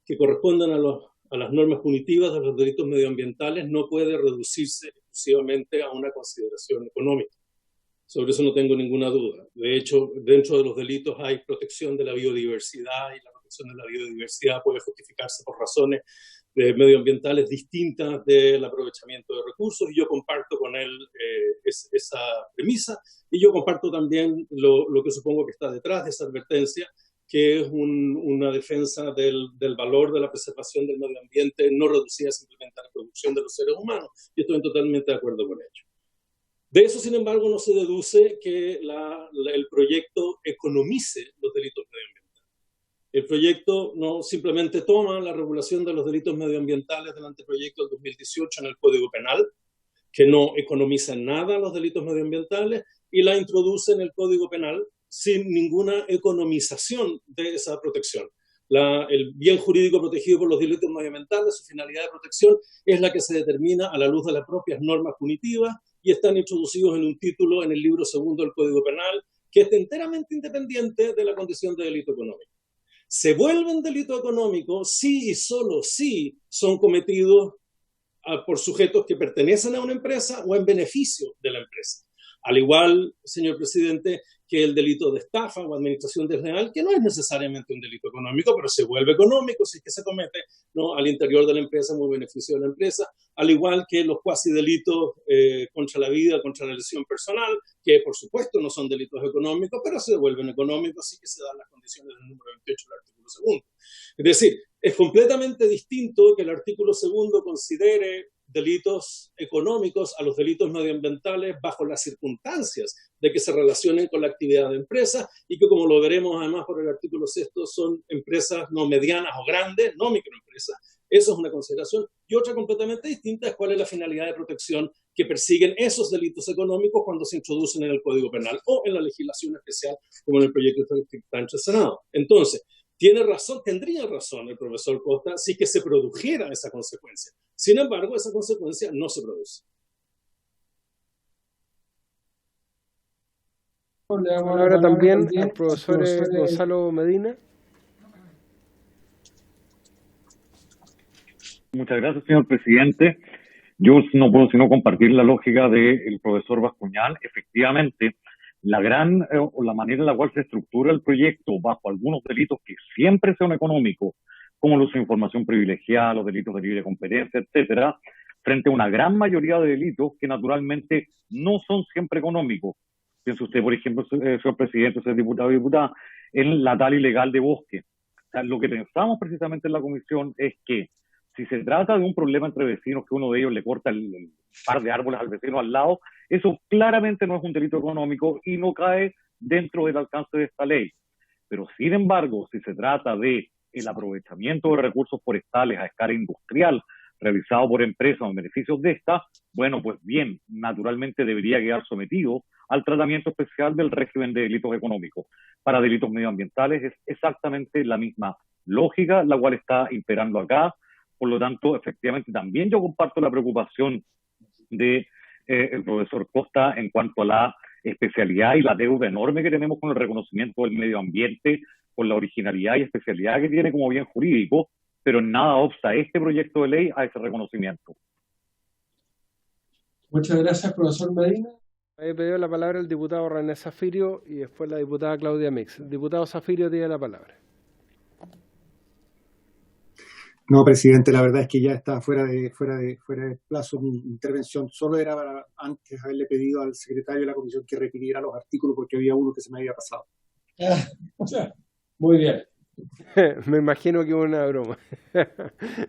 que corresponden a las normas punitivas de los delitos medioambientales no puede reducirse exclusivamente a una consideración económica. Sobre eso no tengo ninguna duda. De hecho, dentro de los delitos hay protección de la biodiversidad y la protección de la biodiversidad puede justificarse por razones medioambientales distintas del aprovechamiento de recursos y yo comparto con él esa premisa y yo comparto también lo que supongo que está detrás de esa advertencia, que es una defensa del valor de la preservación del medio ambiente no reducida simplemente a la producción de los seres humanos y estoy totalmente de acuerdo con ello. De eso, sin embargo, no se deduce que el proyecto economice los delitos medioambientales. El proyecto no simplemente toma la regulación de los delitos medioambientales del anteproyecto del 2018 en el Código Penal, que no economiza en nada los delitos medioambientales, y la introduce en el Código Penal sin ninguna economización de esa protección. El bien jurídico protegido por los delitos medioambientales, su finalidad de protección, es la que se determina a la luz de las propias normas punitivas y están introducidos en un título en el libro segundo del Código Penal, que es enteramente independiente de la condición de delito económico. Se vuelven delito económico si y solo si son cometidos por sujetos que pertenecen a una empresa o en beneficio de la empresa. Al igual, señor presidente, que el delito de estafa o administración desleal, que no es necesariamente un delito económico, pero se vuelve económico si es que se comete, ¿no?, al interior de la empresa, muy beneficio de la empresa, al igual que los cuasi delitos contra la vida, contra la lesión personal, que por supuesto no son delitos económicos, pero se vuelven económicos, así que se dan las condiciones del número 28 del artículo 2. Es decir, es completamente distinto que el artículo 2 considere delitos económicos a los delitos medioambientales bajo las circunstancias de que se relacionen con la actividad de empresa y que, como lo veremos además por el artículo 6, son empresas no medianas o grandes, no microempresas. Eso es una consideración. Y otra completamente distinta es cuál es la finalidad de protección que persiguen esos delitos económicos cuando se introducen en el Código Penal o en la legislación especial como en el proyecto que está ante el Senado. Entonces, tendría razón el profesor Costa si que se produjera esa consecuencia. Sin embargo, esa consecuencia no se produce. Ahora también al profesor Gonzalo Medina. Muchas gracias, señor presidente. Yo no puedo sino compartir la lógica del profesor Bascuñán. Efectivamente, la manera en la cual se estructura el proyecto bajo algunos delitos que siempre son económicos, como el uso de información privilegiada, los delitos de libre competencia, etcétera, frente a una gran mayoría de delitos que naturalmente no son siempre económicos. Piense usted, por ejemplo, señor presidente, señor diputado y diputada, en la tala ilegal de bosque. O sea, lo que pensamos precisamente en la comisión es que si se trata de un problema entre vecinos, que uno de ellos le corta el par de árboles al vecino al lado, eso claramente no es un delito económico y no cae dentro del alcance de esta ley. Pero sin embargo, si se trata de el aprovechamiento de recursos forestales a escala industrial realizado por empresas o en beneficios de esta, bueno, pues bien, naturalmente debería quedar sometido al tratamiento especial del régimen de delitos económicos. Para delitos medioambientales es exactamente la misma lógica la cual está imperando acá. Por lo tanto, efectivamente, también yo comparto la preocupación de el profesor Costa en cuanto a la especialidad y la deuda enorme que tenemos con el reconocimiento del medio ambiente, con la originalidad y especialidad que tiene como bien jurídico, pero en nada obsta este proyecto de ley a ese reconocimiento. Muchas gracias, profesor Medina. He pedido la palabra el diputado René Zafirio y después la diputada Claudia Mix. El diputado Zafirio tiene la palabra. No, presidente, la verdad es que ya está fuera de plazo mi intervención. Solo era para antes haberle pedido al secretario de la comisión que requiriera los artículos porque había uno que se me había pasado. Muy bien. Me imagino que es una broma.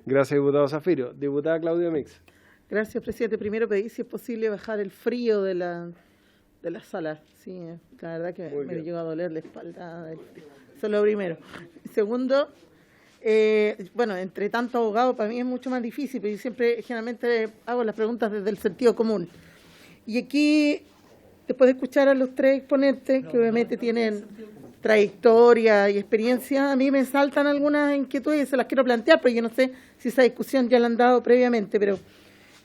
Gracias, diputado Zafirio. Diputada Claudia Mix. Gracias, presidente. Primero pedí si es posible bajar el frío de la sala. Sí, la verdad que me llegó a doler la espalda. Eso es lo primero. Segundo, bueno, entre tanto abogado para mí es mucho más difícil, pero yo siempre generalmente hago las preguntas desde el sentido común. Y aquí, después de escuchar a los tres exponentes, que obviamente tienen trayectoria y experiencia, a mí me saltan algunas inquietudes y se las quiero plantear, pero yo no sé si esa discusión ya la han dado previamente, pero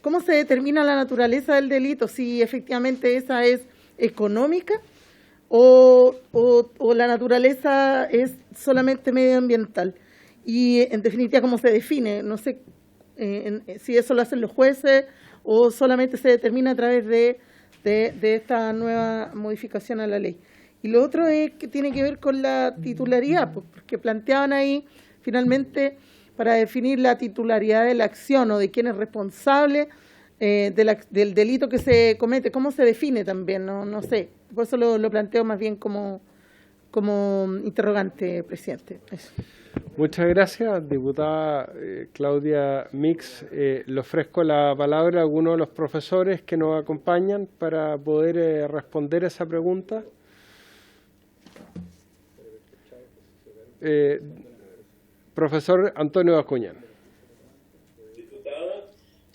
¿cómo se determina la naturaleza del delito? Si efectivamente esa es económica o la naturaleza es solamente medioambiental. Y en definitiva, ¿cómo se define? No sé si eso lo hacen los jueces o solamente se determina a través de esta nueva modificación a la ley. Y lo otro es que tiene que ver con la titularidad, porque planteaban ahí finalmente para definir la titularidad de la acción o de quién es responsable del delito que se comete. ¿Cómo se define también? No sé. Por eso lo planteo más bien como interrogante, presidente. Eso. Muchas gracias, diputada Claudia Mix. Le ofrezco la palabra a alguno de los profesores que nos acompañan para poder responder esa pregunta. Profesor Antonio Bascuñán.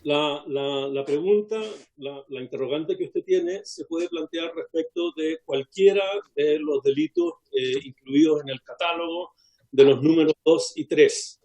La pregunta, la interrogante que usted tiene se puede plantear respecto de cualquiera de los delitos incluidos en el catálogo de los números 2 y 3.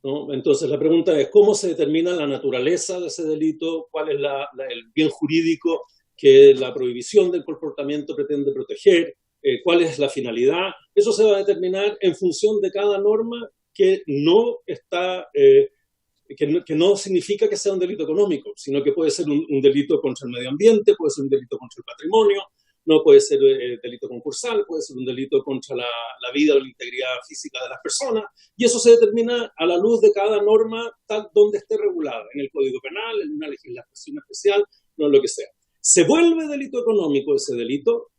¿No? Entonces la pregunta es ¿cómo se determina la naturaleza de ese delito? ¿Cuál es el bien jurídico que la prohibición del comportamiento pretende proteger? ¿Cuál es la finalidad? Eso se va a determinar en función de cada norma que no está... que no significa que sea un delito económico, sino que puede ser un delito contra el medio ambiente, puede ser un delito contra el patrimonio, no puede ser delito concursal, puede ser un delito contra la vida o la integridad física de las personas, y eso se determina a la luz de cada norma tal donde esté regulada, en el Código Penal, en una legislación especial, no lo que sea. Se vuelve delito económico ese delito,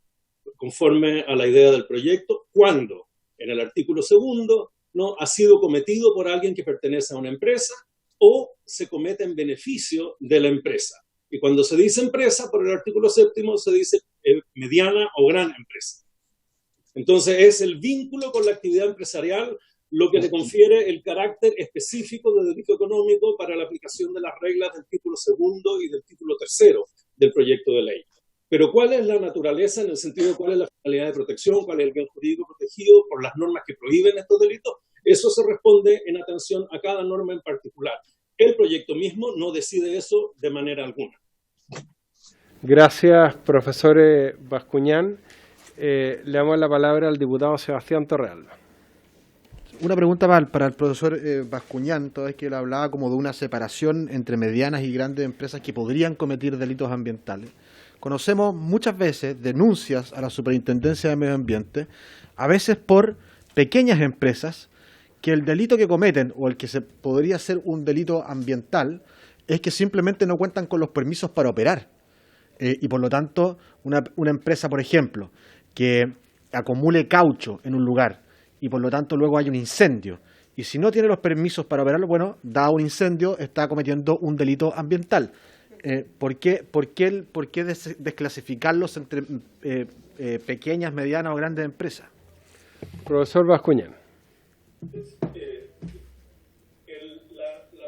conforme a la idea del proyecto, cuando en el artículo 2 no ha sido cometido por alguien que pertenece a una empresa o se comete en beneficio de la empresa. Y cuando se dice empresa, por el artículo 7 se dice mediana o gran empresa. Entonces es el vínculo con la actividad empresarial lo que le confiere el carácter específico de delito económico para la aplicación de las reglas del título 2 y del título 3 del proyecto de ley. Pero ¿cuál es la naturaleza en el sentido de cuál es la finalidad de protección, cuál es el bien jurídico protegido por las normas que prohíben estos delitos? Eso se responde en atención a cada norma en particular. El proyecto mismo no decide eso de manera alguna. Gracias, profesor Bascuñán. Le damos la palabra al diputado Sebastián Torrealba. Una pregunta para el profesor Bascuñán, toda vez que él hablaba como de una separación entre medianas y grandes empresas que podrían cometer delitos ambientales. Conocemos muchas veces denuncias a la Superintendencia de Medio Ambiente, a veces por pequeñas empresas, que el delito que cometen o el que se podría ser un delito ambiental es que simplemente no cuentan con los permisos para operar. Y por lo tanto, una empresa, por ejemplo, que acumule caucho en un lugar y por lo tanto luego hay un incendio. Y si no tiene los permisos para operarlo, bueno, dado un incendio, está cometiendo un delito ambiental. ¿Por qué desclasificarlos entre pequeñas, medianas o grandes empresas? Profesor Bascuñán. La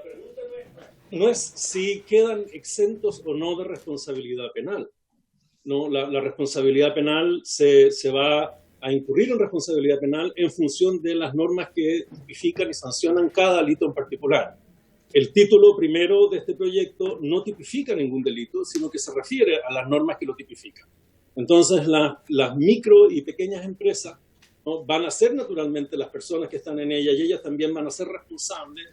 pregunta no es no es si quedan exentos o no de responsabilidad penal. ¿No? La responsabilidad penal se va a incurrir en responsabilidad penal en función de las normas que tipifican y sancionan cada delito en particular. El título primero de este proyecto no tipifica ningún delito, sino que se refiere a las normas que lo tipifican. Entonces, las micro y pequeñas empresas, ¿no?, van a ser naturalmente las personas que están en ellas, y ellas también van a ser responsables,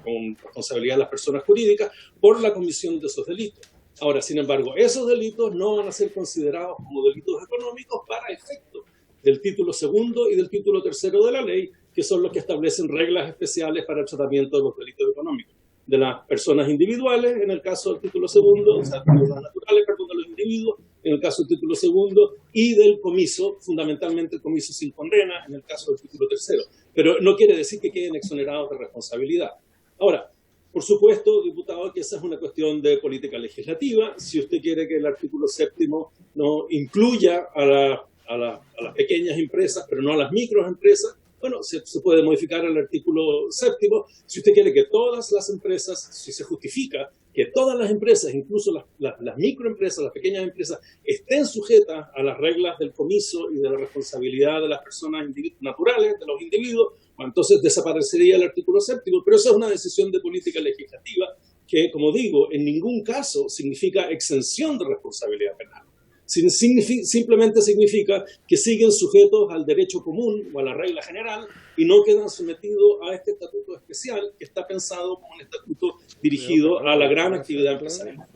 con responsabilidad de las personas jurídicas, por la comisión de esos delitos. Ahora, sin embargo, esos delitos no van a ser considerados como delitos económicos para efecto del título segundo y del título tercero de la ley, que son los que establecen reglas especiales para el tratamiento de los delitos económicos. De las personas individuales, en el caso del título segundo, o sea, de los naturales, perdón, de los individuos, en el caso del título segundo, y del comiso, fundamentalmente el comiso sin condena, en el caso del título tercero. Pero no quiere decir que queden exonerados de responsabilidad. Ahora, por supuesto, diputado, que esa es una cuestión de política legislativa. Si usted quiere que el artículo séptimo no incluya a las pequeñas empresas, pero no a las microempresas, bueno, se puede modificar el artículo séptimo. Si usted quiere que todas las empresas, si se justifica que todas las empresas, incluso las microempresas, las pequeñas empresas, estén sujetas a las reglas del comiso y de la responsabilidad de las personas naturales, de los individuos, bueno, entonces desaparecería el artículo séptimo, pero esa es una decisión de política legislativa que, como digo, en ningún caso significa exención de responsabilidad penal. Simplemente significa que siguen sujetos al derecho común o a la regla general y no quedan sometidos a este estatuto especial que está pensado como un estatuto dirigido a la gran actividad empresarial.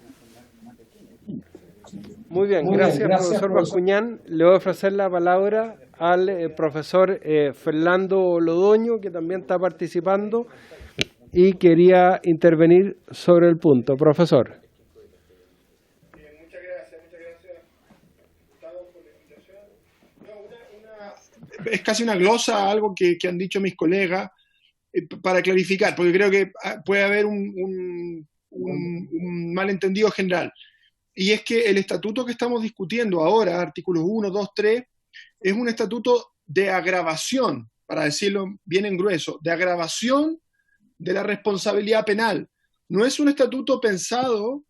Muy bien, gracias, profesor Bascuñán. Le voy a ofrecer la palabra al profesor Fernando Lodoño, que también está participando y quería intervenir sobre el punto. Profesor. Es casi una glosa a algo que han dicho mis colegas para clarificar, porque creo que puede haber un malentendido general. Y es que el estatuto que estamos discutiendo ahora, artículos 1, 2, 3, es un estatuto de agravación, para decirlo bien en grueso, de agravación de la responsabilidad penal. No es un estatuto pensado,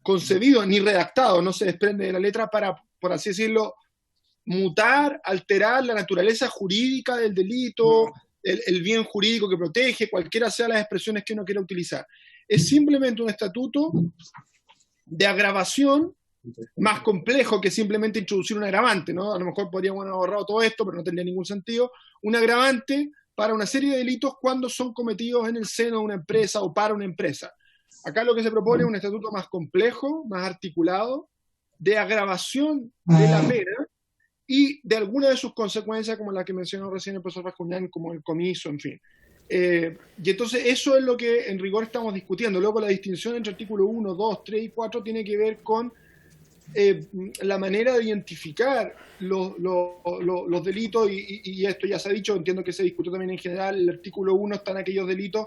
concebido ni redactado, no se desprende de la letra para, por así decirlo, mutar, alterar la naturaleza jurídica del delito, el bien jurídico que protege, cualquiera sean las expresiones que uno quiera utilizar. Es simplemente un estatuto de agravación más complejo que simplemente introducir un agravante, ¿no? A lo mejor podríamos haber ahorrado todo esto, pero no tendría ningún sentido. Un agravante para una serie de delitos cuando son cometidos en el seno de una empresa o para una empresa. Acá lo que se propone es un estatuto más complejo, más articulado, de agravación de la pena y de alguna de sus consecuencias, como la que mencionó recién el profesor Bascuñán, como el comiso, en fin. Y entonces eso es lo que en rigor estamos discutiendo. Luego la distinción entre artículos 1, 2, 3 y 4 tiene que ver con la manera de identificar los delitos, y esto ya se ha dicho, entiendo que se discutió también en general. El artículo 1 están aquellos delitos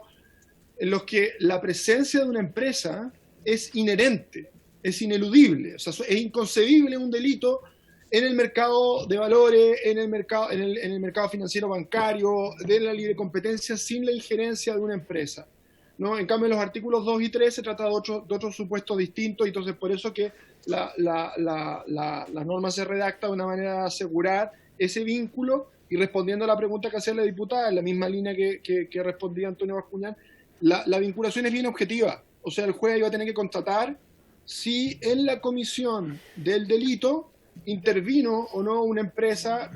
en los que la presencia de una empresa es inherente, es ineludible, o sea, es inconcebible un delito en el mercado de valores, en el mercado financiero bancario, de la libre competencia, sin la injerencia de una empresa, ¿no? En cambio, en los artículos 2 y 3 se trata de otros supuestos distintos, y entonces por eso que la norma se redacta de una manera de asegurar ese vínculo. Y respondiendo a la pregunta que hacía la diputada, en la misma línea que respondía Antonio Bascuñán, la vinculación es bien objetiva. O sea, el juez iba a tener que constatar si en la comisión del delito intervino o no una empresa,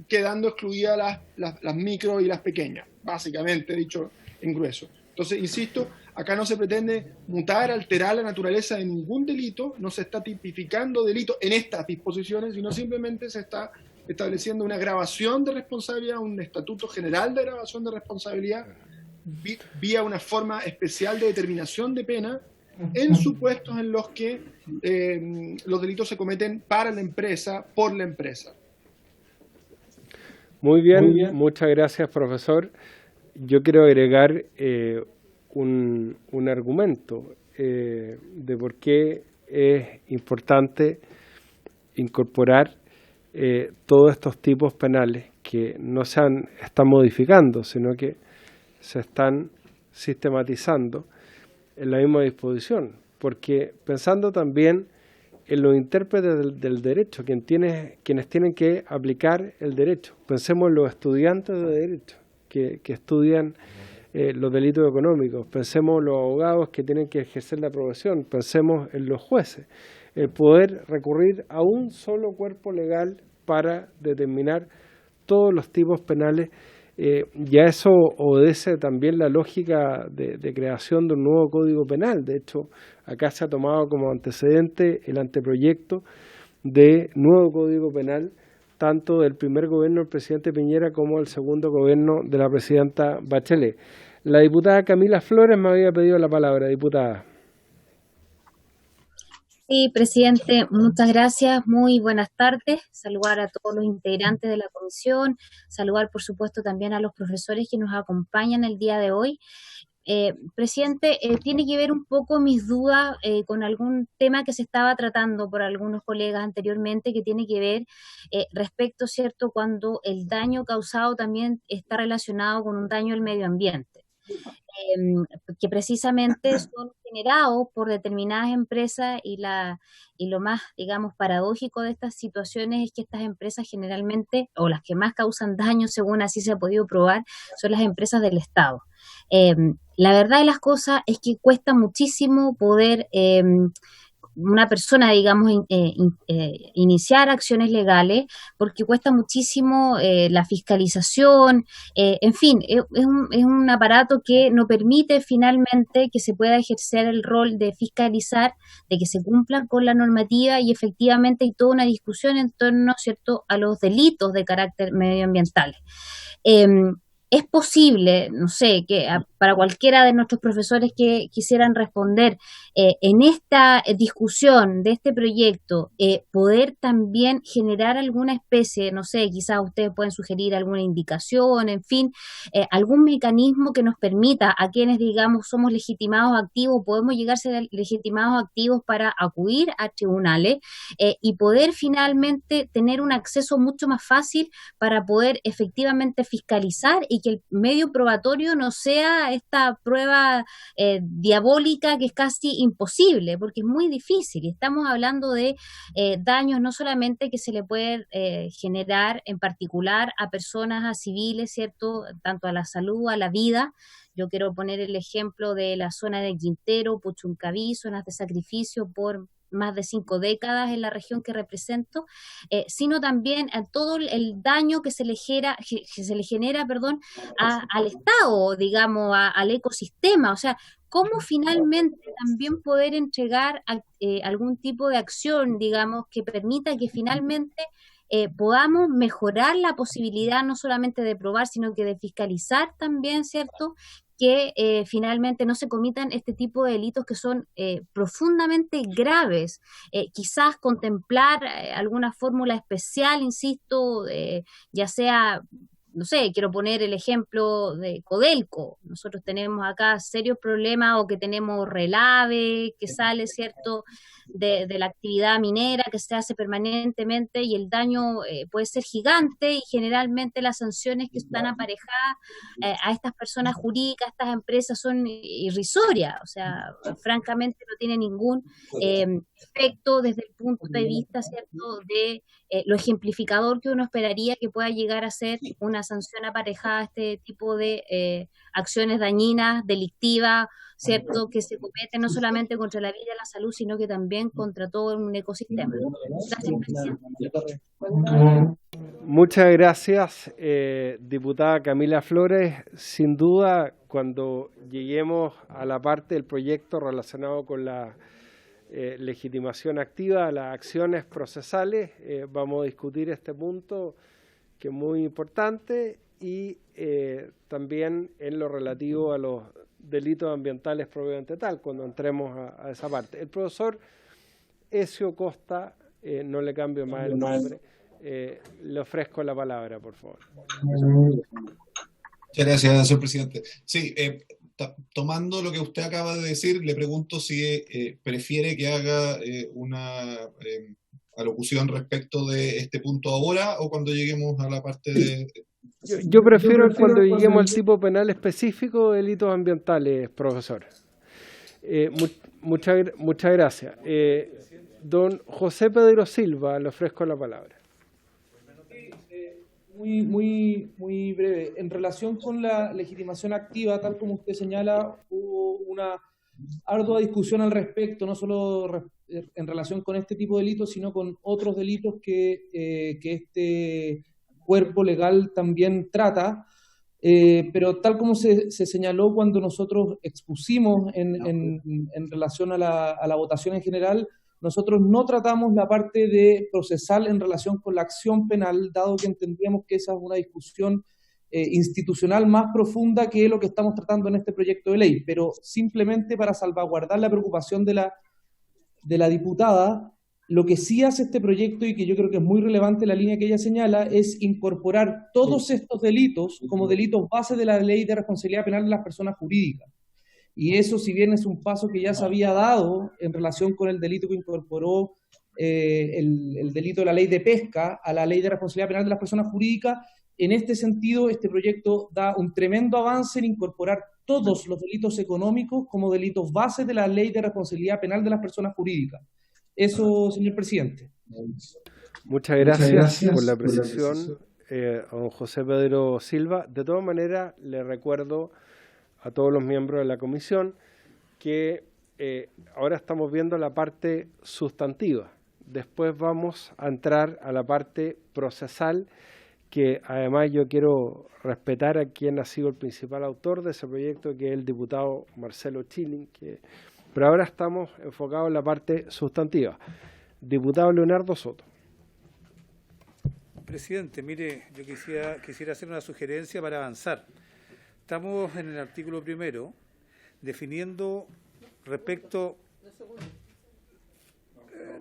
quedando excluidas las micro y las pequeñas, básicamente dicho en grueso. Entonces, insisto, acá no se pretende mutar, alterar la naturaleza de ningún delito, no se está tipificando delito en estas disposiciones, sino simplemente se está estableciendo una agravación de responsabilidad, un estatuto general de agravación de responsabilidad, vía una forma especial de determinación de pena en supuestos en los que los delitos se cometen para la empresa, por la empresa. Muy bien, muchas gracias, profesor. Yo quiero agregar un argumento de por qué es importante incorporar todos estos tipos penales que no se están modificando, sino que se están sistematizando. en la misma disposición, porque pensando también en los intérpretes del derecho, quienes tienen que aplicar el derecho. Pensemos en los estudiantes de derecho que estudian los delitos económicos, pensemos en los abogados que tienen que ejercer la profesión, pensemos en los jueces. El poder recurrir a un solo cuerpo legal para determinar todos los tipos penales, ya eso obedece también la lógica de creación de un nuevo Código Penal. De hecho, acá se ha tomado como antecedente el anteproyecto de nuevo Código Penal, tanto del primer gobierno del presidente Piñera como del segundo gobierno de la presidenta Bachelet. La diputada Camila Flores me había pedido la palabra, diputada. Sí, presidente, muchas gracias. Muy buenas tardes. Saludar a todos los integrantes de la comisión, saludar por supuesto también a los profesores que nos acompañan el día de hoy. Presidente, tiene que ver un poco mis dudas con algún tema que se estaba tratando por algunos colegas anteriormente, que tiene que ver respecto, ¿cierto?, cuando el daño causado también está relacionado con un daño al medio ambiente. Que precisamente son generados por determinadas empresas y lo más, digamos, paradójico de estas situaciones es que estas empresas generalmente, o las que más causan daño, según así se ha podido probar, son las empresas del Estado. La verdad de las cosas es que cuesta muchísimo poder una persona, digamos, iniciar acciones legales, porque cuesta muchísimo la fiscalización, en fin, es un aparato que no permite finalmente que se pueda ejercer el rol de fiscalizar, de que se cumplan con la normativa, y efectivamente hay toda una discusión en torno, ¿cierto?, a los delitos de carácter medioambiental. Es posible, no sé, que para cualquiera de nuestros profesores que quisieran responder en esta discusión de este proyecto, poder también generar alguna especie, no sé, quizás ustedes pueden sugerir alguna indicación, en fin, algún mecanismo que nos permita a quienes, digamos, somos legitimados activos, podemos llegar a ser legitimados activos para acudir a tribunales y poder finalmente tener un acceso mucho más fácil para poder efectivamente fiscalizar y que el medio probatorio no sea esta prueba diabólica que es casi imposible, porque es muy difícil. Estamos hablando de daños no solamente que se le pueden generar en particular a personas, a civiles, ¿cierto?, tanto a la salud, a la vida. Yo quiero poner el ejemplo de la zona de Quintero, Puchuncaví, zonas de sacrificio por más de 5 décadas en la región que represento, sino también a todo el daño que se le genera, al Estado, digamos, al ecosistema. O sea, cómo finalmente también poder entregar algún tipo de acción, digamos, que permita que finalmente podamos mejorar la posibilidad no solamente de probar, sino que de fiscalizar también, ¿cierto?, que finalmente no se comitan este tipo de delitos que son profundamente graves. Quizás contemplar alguna fórmula especial, insisto, ya sea, no sé, quiero poner el ejemplo de Codelco. Nosotros tenemos acá serios problemas, o que tenemos relave que sale, ¿cierto?, de la actividad minera que se hace permanentemente, y el daño puede ser gigante, y generalmente las sanciones que están aparejadas a estas personas jurídicas, a estas empresas, son irrisorias. O sea, francamente no tiene ningún efecto desde el punto de vista, ¿cierto?, de lo ejemplificador que uno esperaría que pueda llegar a ser una sanción aparejada a este tipo de acciones dañinas, delictivas, ¿cierto?, que se cometen no solamente contra la vida y la salud, sino que también contra todo un ecosistema. Gracias, presidente. Muchas gracias, diputada Camila Flores. Sin duda, cuando lleguemos a la parte del proyecto relacionado con la legitimación activa, las acciones procesales, vamos a discutir este punto que es muy importante, y también en lo relativo a los delitos ambientales propiamente tal, cuando entremos a esa parte. El profesor Ezio Costa, no le cambio más el nombre, le ofrezco la palabra, por favor. Muchas gracias, señor presidente. Sí, tomando lo que usted acaba de decir, le pregunto si prefiere que haga una alocución respecto de este punto ahora, o cuando lleguemos a la parte de... Yo prefiero cuando lleguemos al tipo penal específico de delitos ambientales, profesor. Muchas gracias. Don José Pedro Silva, le ofrezco la palabra. Muy breve. En relación con la legitimación activa, tal como usted señala, hubo una ardua discusión al respecto, no solo en relación con este tipo de delitos, sino con otros delitos que este cuerpo legal también trata. Pero tal como se señaló cuando nosotros expusimos en relación a la votación en general, nosotros no tratamos la parte de procesal en relación con la acción penal, dado que entendíamos que esa es una discusión institucional más profunda que lo que estamos tratando en este proyecto de ley, pero simplemente para salvaguardar la preocupación de la diputada, lo que sí hace este proyecto, y que yo creo que es muy relevante la línea que ella señala, es incorporar todos estos delitos como delitos base de la Ley de Responsabilidad Penal de las Personas Jurídicas. Y eso, si bien es un paso que ya se había dado en relación con el delito que incorporó el delito de la Ley de Pesca a la Ley de Responsabilidad Penal de las Personas Jurídicas, en este sentido, este proyecto da un tremendo avance en incorporar todos los delitos económicos como delitos base de la Ley de Responsabilidad Penal de las Personas Jurídicas. Eso, señor presidente. Muchas gracias por la precisión, don José Pedro Silva. De todas maneras, le recuerdo a todos los miembros de la comisión que ahora estamos viendo la parte sustantiva. Después vamos a entrar a la parte procesal, que además yo quiero respetar a quien ha sido el principal autor de ese proyecto, que es el diputado Marcelo Chilling, pero ahora estamos enfocados en la parte sustantiva. Diputado Leonardo Soto. Presidente, mire, yo quisiera hacer una sugerencia para avanzar. Estamos en el artículo primero definiendo respecto...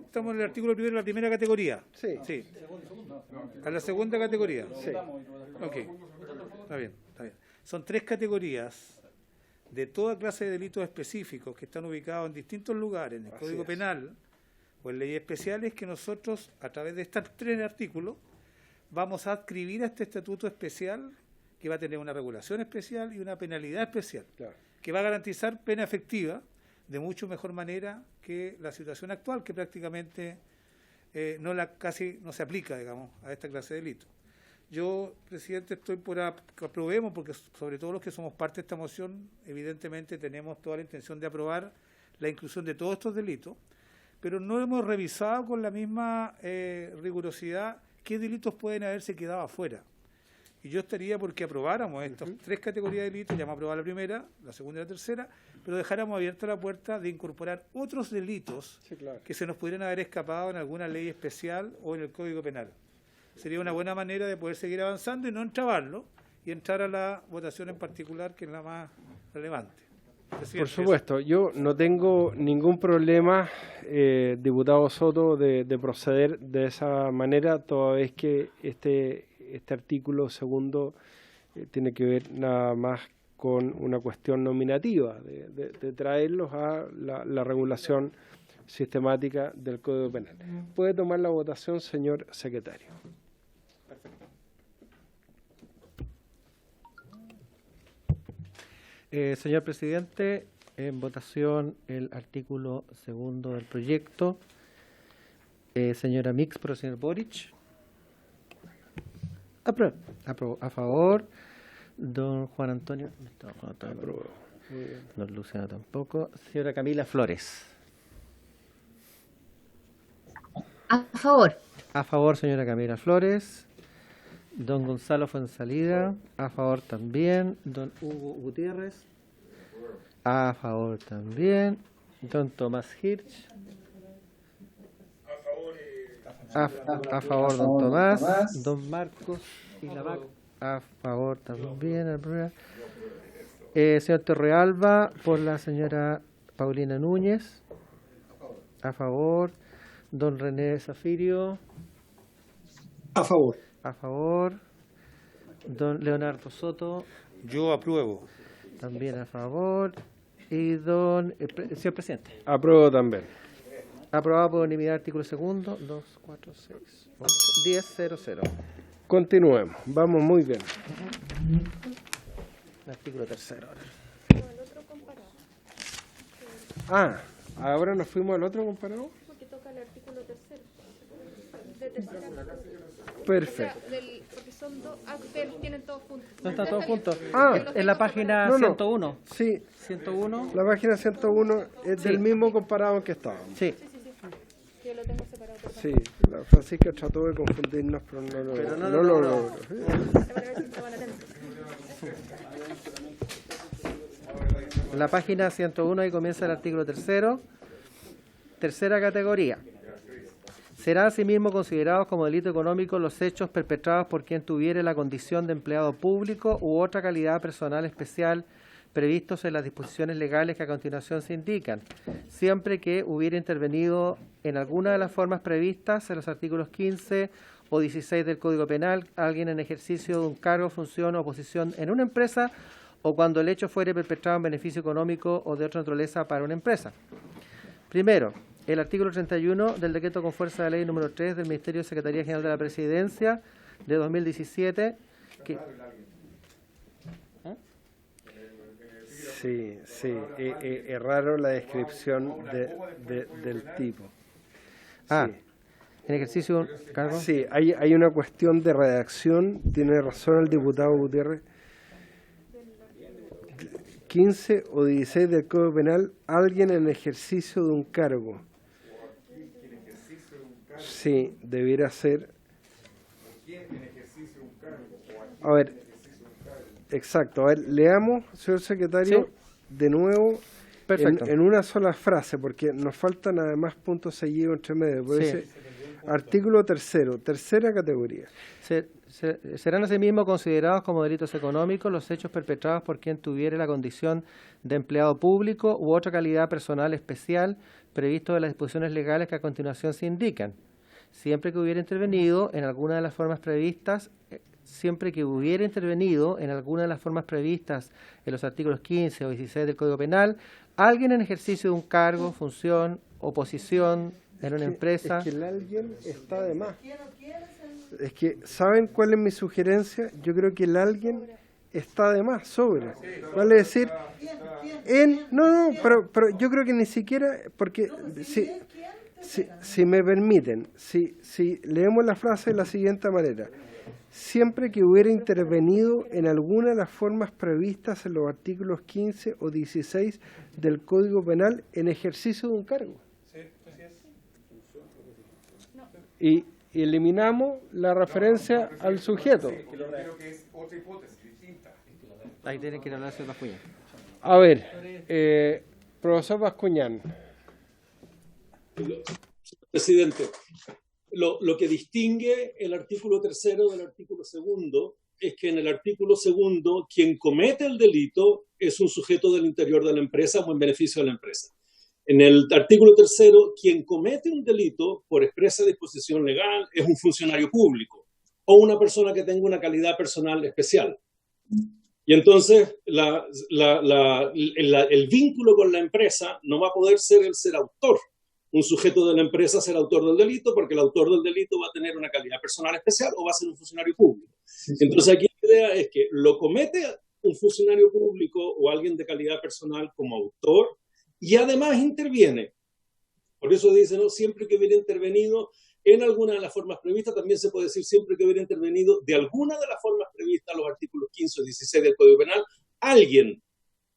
Estamos en el artículo primero, la primera categoría. Sí. A la segunda categoría. Sí. Ok, está bien. Son 3 categorías de toda clase de delitos específicos que están ubicados en distintos lugares, en el Código Penal o en leyes especiales, que nosotros, a través de estos 3 artículos, vamos a adscribir a este estatuto especial, que va a tener una regulación especial y una penalidad especial, que va a garantizar pena efectiva de mucho mejor manera que la situación actual, que prácticamente casi no se aplica, digamos, a esta clase de delitos. Yo, presidente, estoy por que aprobemos, porque sobre todo los que somos parte de esta moción, evidentemente tenemos toda la intención de aprobar la inclusión de todos estos delitos, pero no hemos revisado con la misma rigurosidad qué delitos pueden haberse quedado afuera. Y yo estaría porque aprobáramos estas 3 categorías de delitos, ya hemos aprobado la primera, la segunda y la tercera, pero dejáramos abierta la puerta de incorporar otros delitos que se nos pudieran haber escapado en alguna ley especial o en el Código Penal. Sería una buena manera de poder seguir avanzando y no entrabarlo, y entrar a la votación en particular, que es la más relevante. Presidente, por supuesto, yo no tengo ningún problema, diputado Soto, de proceder de esa manera, toda vez que este artículo segundo tiene que ver nada más con una cuestión nominativa, de traerlos a la regulación sistemática del Código Penal. Puede tomar la votación, señor secretario. Señor presidente, en votación el artículo segundo del proyecto. Señora Mix, por el señor Boric. Aprobó. A favor. Don Juan Antonio. Aprobó. Don Luciano tampoco. Señora Camila Flores. A favor. A favor, señora Camila Flores. Don Gonzalo Fuenzalida. A favor también. Don Hugo Gutiérrez. A favor también. Don Tomás Hirsch. A favor, don Tomás. Don Marcos Ilavac. A favor también. Señor Torrealba, por la señora Paulina Núñez. A favor. Don René Zafirio. A favor. A favor. Don Leonardo Soto. Yo apruebo. También a favor. Y don señor presidente. Apruebo también. Aprobado por unanimidad, artículo segundo, 2, 4, 6, 8, 10, 0, 0. Continuemos, vamos muy bien. Artículo tercero. Ahora nos fuimos al otro comparado. Porque toca el artículo tercero. De tercera categoría. Perfecto. O sea, porque son dos, ustedes tienen todos juntos. No están todos juntos. Ah, en la página no, 101. Sí. 101. La página 101 es del mismo comparado en que estábamos. Sí. Yo lo tengo separado. Perdón. Sí, la Francisca trató de confundirnos, pero no lo logró. En la página 101 ahí comienza el artículo tercero. Tercera categoría. Serán asimismo considerados como delito económico los hechos perpetrados por quien tuviere la condición de empleado público u otra calidad personal especial previstos en las disposiciones legales que a continuación se indican, siempre que hubiera intervenido en alguna de las formas previstas en los artículos 15 o 16 del Código Penal alguien en ejercicio de un cargo, función o posición en una empresa o cuando el hecho fuere perpetrado en beneficio económico o de otra naturaleza para una empresa. Primero, el artículo 31 del decreto con fuerza de ley número 3 del Ministerio de Secretaría General de la Presidencia de 2017. Sí, es raro la descripción del tipo. ¿En ejercicio de un cargo? Sí, hay una cuestión de redacción, tiene razón el diputado Gutiérrez. 15 o 16 del Código Penal, alguien en ejercicio de un cargo. Sí, debiera ser. A ver, exacto. A ver, leamos, señor secretario, de nuevo en una sola frase, porque nos faltan además puntos seguidos entre medio. Por ese artículo tercero, tercera categoría. Serán asimismo considerados como delitos económicos los hechos perpetrados por quien tuviere la condición de empleado público u otra calidad personal especial previsto de las disposiciones legales que a continuación se indican, siempre que hubiera intervenido en alguna de las formas previstas, en los artículos 15 o 16 del Código Penal, alguien en ejercicio de un cargo, función o posición en una empresa. Es que el alguien está de más. Es que, ¿saben cuál es mi sugerencia? Yo creo que el alguien está de más, sobre. Vale decir, pero yo creo que ni siquiera, porque si me permiten, si leemos la frase de la siguiente manera: siempre que hubiera intervenido en alguna de las formas previstas en los artículos 15 o 16 del Código Penal en ejercicio de un cargo. Y eliminamos la referencia al sujeto. Ahí tienen que hablarse de Bascuñán. A ver, profesor Bascuñán. Presidente, lo que distingue el artículo tercero del artículo segundo es que en el artículo segundo quien comete el delito es un sujeto del interior de la empresa o en beneficio de la empresa. En el artículo tercero, quien comete un delito por expresa disposición legal es un funcionario público o una persona que tenga una calidad personal especial. Y entonces el vínculo con la empresa no va a poder ser el ser autor. Un sujeto de la empresa ser autor del delito porque el autor del delito va a tener una calidad personal especial o va a ser un funcionario público. Entonces aquí la idea es que lo comete un funcionario público o alguien de calidad personal como autor, y además interviene. Por eso dice, ¿no? Siempre que hubiera intervenido en alguna de las formas previstas, también se puede decir siempre que hubiera intervenido de alguna de las formas previstas, los artículos 15 o 16 del Código Penal, alguien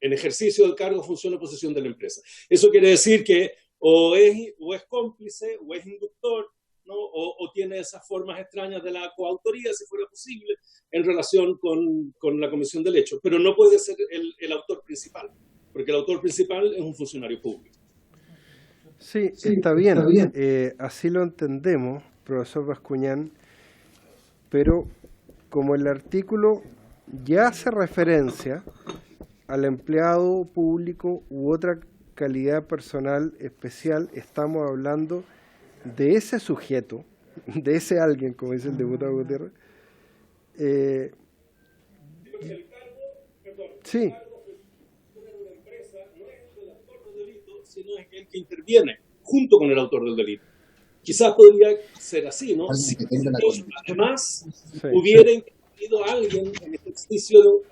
en ejercicio del cargo, función o posición de la empresa. Eso quiere decir que o es cómplice o es inductor, ¿no? O tiene esas formas extrañas de la coautoría, si fuera posible, en relación con la comisión del hecho. Pero no puede ser el autor principal, porque el autor principal es un funcionario público. Sí, está bien. Así lo entendemos, profesor Bascuñán, pero como el artículo ya hace referencia al empleado público u otra calidad personal especial, estamos hablando de ese sujeto, de ese alguien, como dice el diputado Gutiérrez. Sí. Sino es el que interviene junto con el autor del delito. Quizás podría ser así, ¿no? Si además hubiera intervenido alguien en ejercicio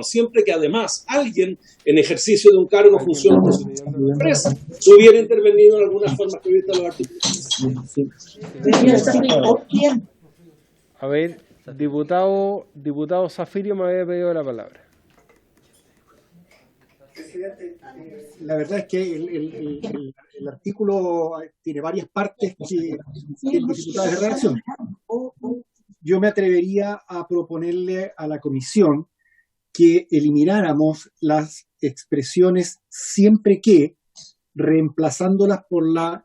siempre que además alguien en ejercicio de un cargo, función o posición de una empresa hubiera intervenido en alguna forma prevista en los artículos. A ver, diputado Zafirio me había pedido la palabra. Presidente, la verdad es que el artículo tiene varias partes que tienen dificultades de redacción. Yo me atrevería a proponerle a la comisión que elimináramos las expresiones siempre que, reemplazándolas por la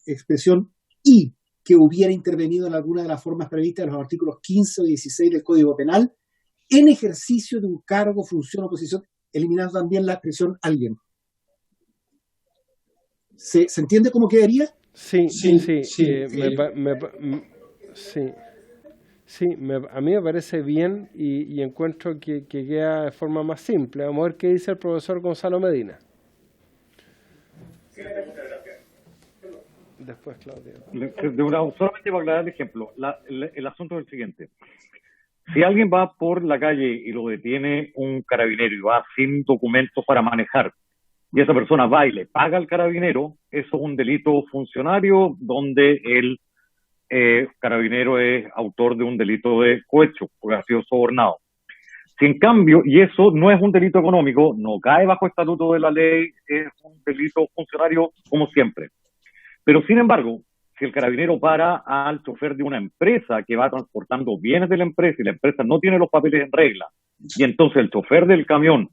expresión y que hubiera intervenido en alguna de las formas previstas en los artículos 15 o 16 del Código Penal en ejercicio de un cargo, función o posición, eliminando también la expresión alguien. ¿Se entiende cómo quedaría? Sí. A mí me parece bien y encuentro que queda de forma más simple. Vamos a ver qué dice el profesor Gonzalo Medina. Después, Claudia. Solamente para aclarar el ejemplo, el asunto es el siguiente. Si alguien va por la calle y lo detiene un carabinero y va sin documentos para manejar, y esa persona va y le paga al carabinero, eso es un delito funcionario donde el carabinero es autor de un delito de cohecho, porque ha sido sobornado. Si en cambio, y eso no es un delito económico, no cae bajo estatuto de la ley, es un delito funcionario como siempre. Pero sin embargo, si el carabinero para al chofer de una empresa que va transportando bienes de la empresa y la empresa no tiene los papeles en regla, y entonces el chofer del camión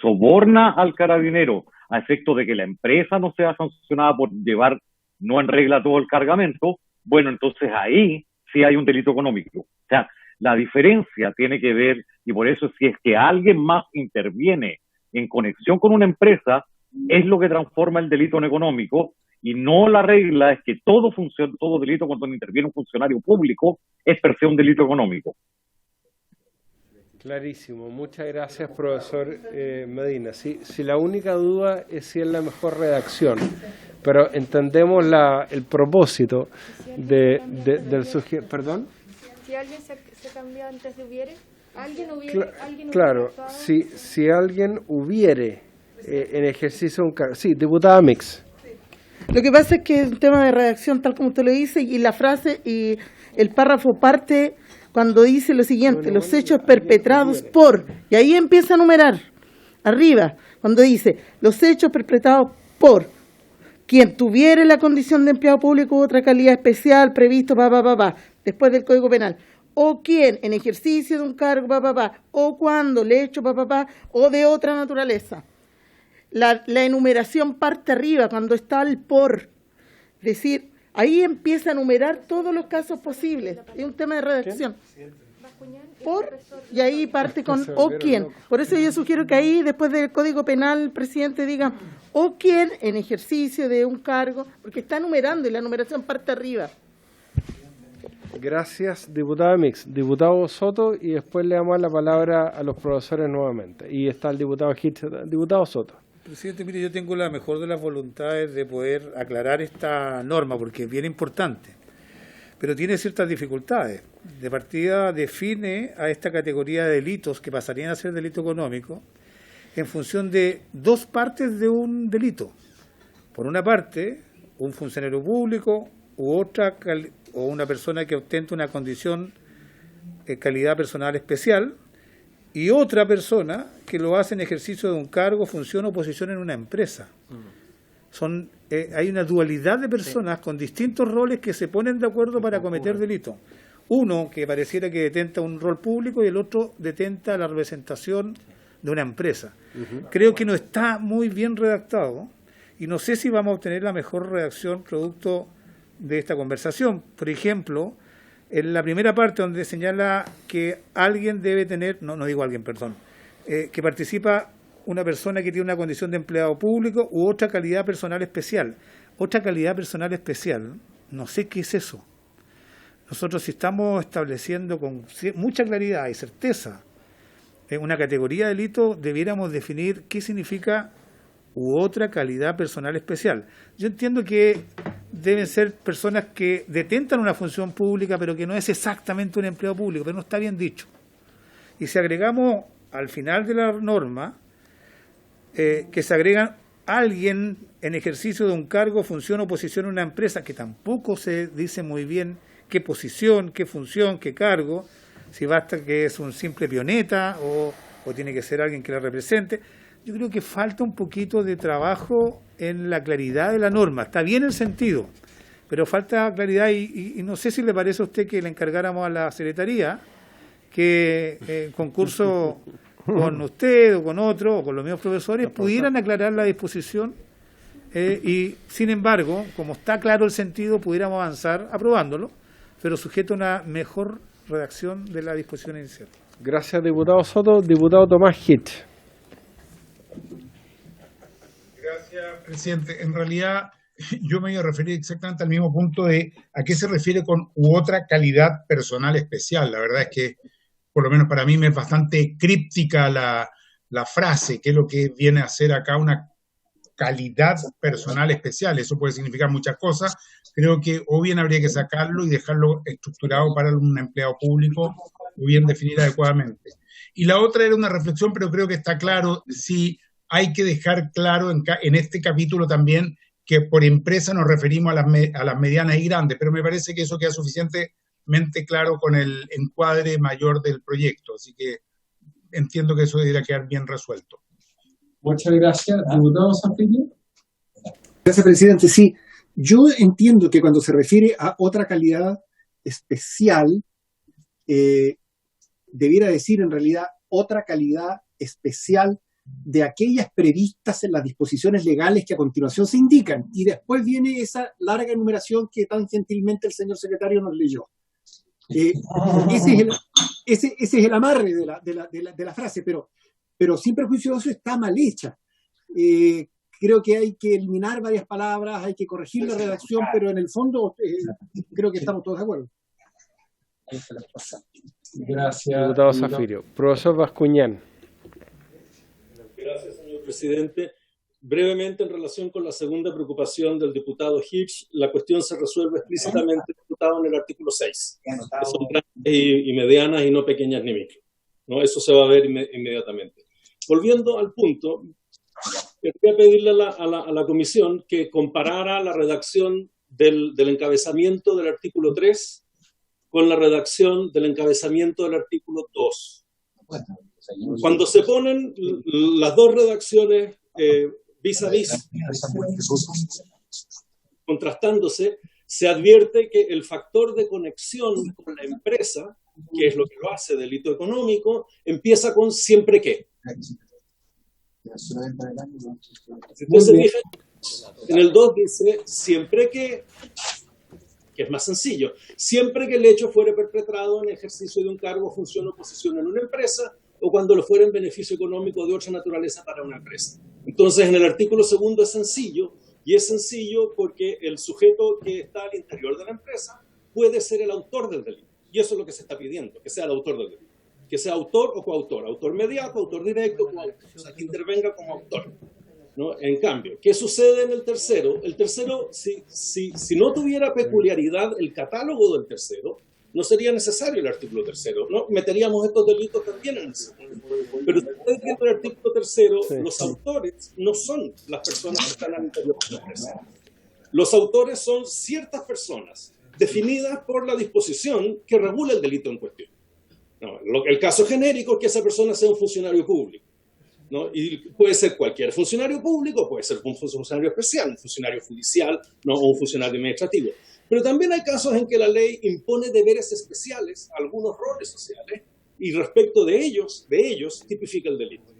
soborna al carabinero a efecto de que la empresa no sea sancionada por llevar no en regla todo el cargamento, bueno, entonces ahí sí hay un delito económico. O sea, la diferencia tiene que ver, y por eso si es que alguien más interviene en conexión con una empresa, es lo que transforma el delito en económico, y no la regla es que todo delito cuando interviene un funcionario público es per se un delito económico. Clarísimo. Muchas gracias, profesor Medina. Si la única duda es si es la mejor redacción, pero entendemos el propósito del sujeto. ¿Perdón? Si alguien se cambió antes de hubiere, claro, si alguien hubiere en ejercicio de un cargo. Sí, diputada Mix. Lo que pasa es que es un tema de redacción, tal como usted lo dice, y la frase y el párrafo parte cuando dice lo siguiente: los hechos perpetrados por, y ahí empieza a numerar, arriba, cuando dice los hechos perpetrados por quien tuviere la condición de empleado público u otra calidad especial previsto, después del Código Penal, o quien en ejercicio de un cargo, o cuando le hecho, o de otra naturaleza. La enumeración parte arriba, cuando está el por. Es decir, ahí empieza a enumerar todos los casos posibles. Es un tema de redacción. Por, y ahí parte con o quién. Por eso yo sugiero que ahí, después del Código Penal, el presidente diga o quién en ejercicio de un cargo, porque está enumerando y la enumeración parte arriba. Gracias, diputada Mix. Diputado Soto, y después le damos la palabra a los profesores nuevamente. Y está el diputado Hitch. Diputado Soto. Presidente, mire, yo tengo la mejor de las voluntades de poder aclarar esta norma porque es bien importante, pero tiene ciertas dificultades. De partida define a esta categoría de delitos que pasarían a ser delito económico en función de dos partes de un delito. Por una parte, un funcionario público u otra o una persona que ostenta una condición de calidad personal especial, y otra persona que lo hace en ejercicio de un cargo, función o posición en una empresa. Hay una dualidad de personas con distintos roles que se ponen de acuerdo para cometer delitos. Uno que pareciera que detenta un rol público y el otro detenta la representación de una empresa. Creo que no está muy bien redactado y no sé si vamos a obtener la mejor redacción producto de esta conversación. Por ejemplo, en la primera parte donde señala que alguien debe tener, no digo alguien, perdón, que participa una persona que tiene una condición de empleado público u otra calidad personal especial. Otra calidad personal especial, no sé qué es eso. Nosotros, si estamos estableciendo con mucha claridad y certeza una categoría de delito, debiéramos definir qué significa u otra calidad personal especial. Yo entiendo que deben ser personas que detentan una función pública, pero que no es exactamente un empleado público, pero no está bien dicho. Y si agregamos al final de la norma que se agrega alguien en ejercicio de un cargo, función o posición en una empresa, que tampoco se dice muy bien qué posición, qué función, qué cargo, si basta que es un simple pioneta o tiene que ser alguien que la represente. Yo creo que falta un poquito de trabajo en la claridad de la norma. Está bien el sentido, pero falta claridad y no sé si le parece a usted que le encargáramos a la Secretaría que en concurso con usted o con otro o con los mismos profesores pudieran aclarar la disposición y sin embargo, como está claro el sentido, pudiéramos avanzar aprobándolo, pero sujeto a una mejor redacción de la disposición inicial. Gracias, diputado Soto. Diputado Tomás Hitch. Gracias, presidente. En realidad, yo me iba a referir exactamente al mismo punto de a qué se refiere con u otra calidad personal especial. La verdad es que, por lo menos para mí, me es bastante críptica la frase, que es lo que viene a ser acá una calidad personal especial. Eso puede significar muchas cosas. Creo que o bien habría que sacarlo y dejarlo estructurado para un empleado público o bien definir adecuadamente. Y la otra era una reflexión, pero creo que está claro, si hay que dejar claro en este capítulo también que por empresa nos referimos a las medianas y grandes, pero me parece que eso queda suficientemente claro con el encuadre mayor del proyecto, así que entiendo que eso debería quedar bien resuelto. Muchas gracias. Diputado Santilli. Gracias, presidente. Sí, yo entiendo que cuando se refiere a otra calidad especial, debiera decir en realidad otra calidad especial de aquellas previstas en las disposiciones legales que a continuación se indican. Y después viene esa larga enumeración que tan gentilmente el señor secretario nos leyó. Ese es el amarre de la frase, pero sin prejuicio de eso está mal hecha. Creo que hay que eliminar varias palabras, hay que corregir la redacción, pero en el fondo creo que estamos todos de acuerdo. Gracias. Diputado Zafirio. Profesor Bascuñán. Gracias, señor presidente. Brevemente, en relación con la segunda preocupación del diputado Hitch, la cuestión se resuelve explícitamente, diputado, en el artículo 6. Que son grandes y medianas y no pequeñas ni micro, ¿no? Eso se va a ver inmediatamente. Volviendo al punto, quería pedirle a la comisión que comparara la redacción del encabezamiento del artículo 3 con la redacción del encabezamiento del artículo 2. Cuando se ponen las dos redacciones vis a vis, contrastándose, se advierte que el factor de conexión con la empresa, que es lo que lo hace delito económico, empieza con siempre que. Si usted se fija, en el 2 dice siempre que es más sencillo, siempre que el hecho fuere perpetrado en ejercicio de un cargo, función o posición en una empresa, o cuando lo fuera en beneficio económico de otra naturaleza para una empresa. Entonces, en el artículo 2 es sencillo, y es sencillo porque el sujeto que está al interior de la empresa puede ser el autor del delito. Y eso es lo que se está pidiendo, que sea el autor del delito. Que sea autor o coautor, autor mediato, autor directo, coautor, o sea, que intervenga como autor, ¿no? En cambio, ¿qué sucede en el tercero? El tercero, si no tuviera peculiaridad el catálogo del tercero, no sería necesario el artículo 3, ¿no? Meteríamos estos delitos también en el segundo. Pero si ustedes ven el artículo 3, los autores no son las personas que están al interior de la empresa. Los autores son ciertas personas definidas por la disposición que regula el delito en cuestión. No, el caso genérico es que esa persona sea un funcionario público, ¿no? Y puede ser cualquier funcionario público, puede ser un funcionario especial, un funcionario judicial, ¿no? O un funcionario administrativo. Pero también hay casos en que la ley impone deberes especiales a algunos roles sociales y respecto de ellos tipifica el delito.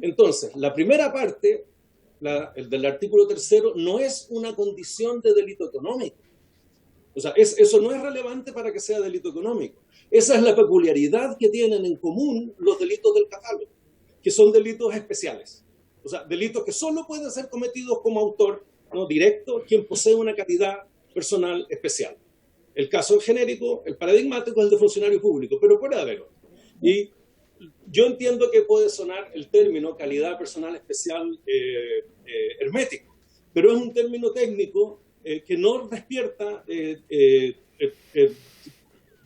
Entonces, la primera parte, el del artículo 3, no es una condición de delito económico. O sea, eso no es relevante para que sea delito económico. Esa es la peculiaridad que tienen en común los delitos del catálogo, que son delitos especiales. O sea, delitos que solo pueden ser cometidos como autor, ¿no? Directo, quien posee una calidad personal especial. El caso genérico, el paradigmático, es el de funcionario público, pero puede haber otro. Y yo entiendo que puede sonar el término calidad personal especial hermético, pero es un término técnico que no despierta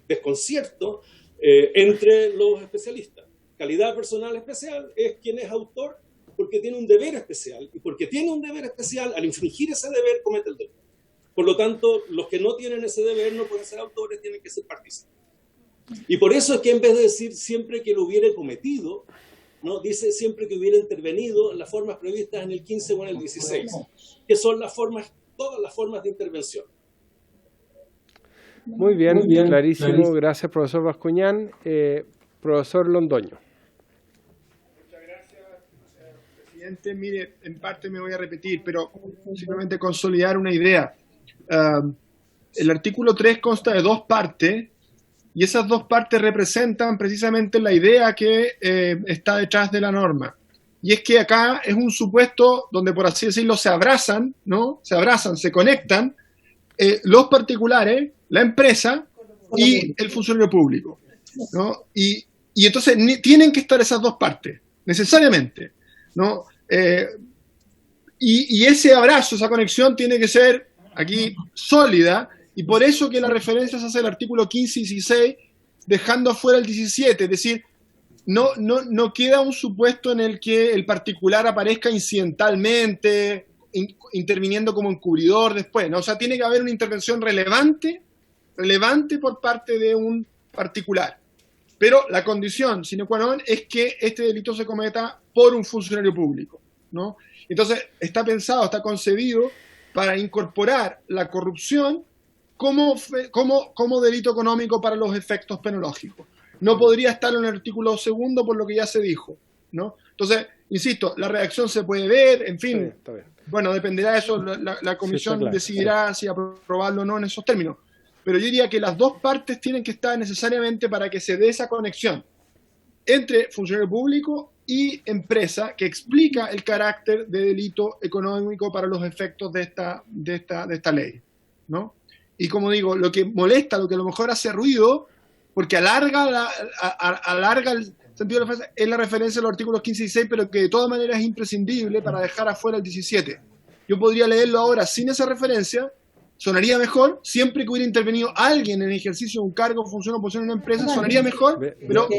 desconcierto entre los especialistas. calidad personal especial es quien es autor porque tiene un deber especial, y porque tiene un deber especial, al infringir ese deber comete el delito. Por lo tanto, los que no tienen ese deber no pueden ser autores, tienen que ser partícipes. Y por eso es que en vez de decir siempre que lo hubiera cometido, ¿no? Dice siempre que hubiera intervenido en las formas previstas en el 15 o en el 16, que son las formas, todas las formas de intervención. Muy bien, clarísimo. Gracias, profesor Bascuñán. Profesor Londoño. Muchas gracias, presidente. Mire, en parte me voy a repetir, pero simplemente consolidar una idea. El artículo 3 consta de 2 partes, y esas 2 partes representan precisamente la idea que está detrás de la norma. Y es que acá es un supuesto donde, por así decirlo, se abrazan, ¿no? Se abrazan, se conectan los particulares, la empresa y el funcionario público, ¿no? Y entonces tienen que estar esas 2 partes, necesariamente, ¿no? Y ese abrazo, esa conexión tiene que ser aquí sólida, y por eso que la referencia se hace al artículo 15 y 16, dejando afuera el 17, es decir, no queda un supuesto en el que el particular aparezca incidentalmente, interviniendo como encubridor después, ¿no? O sea, tiene que haber una intervención relevante por parte de un particular. Pero la condición sine qua non es que este delito se cometa por un funcionario público, ¿no? Entonces, está pensado, está concebido para incorporar la corrupción como delito económico para los efectos penológicos. No podría estar en el artículo 2 por lo que ya se dijo, ¿no? Entonces, insisto, la redacción se puede ver, en fin, Está bien. bueno, dependerá de eso, la comisión claro, decidirá si aprobarlo o no en esos términos. Pero yo diría que las 2 partes tienen que estar necesariamente para que se dé esa conexión entre funcionario público y empresa que explica el carácter de delito económico para los efectos de esta ley, ¿no? Y como digo, lo que molesta, lo que a lo mejor hace ruido, porque alarga el sentido de la referencia, es la referencia a los artículos 15 y 16, pero que de todas maneras es imprescindible para dejar afuera el 17. Yo podría leerlo ahora sin esa referencia, sonaría mejor, siempre que hubiera intervenido alguien en el ejercicio de un cargo, función o posición en una empresa, sonaría mejor, pero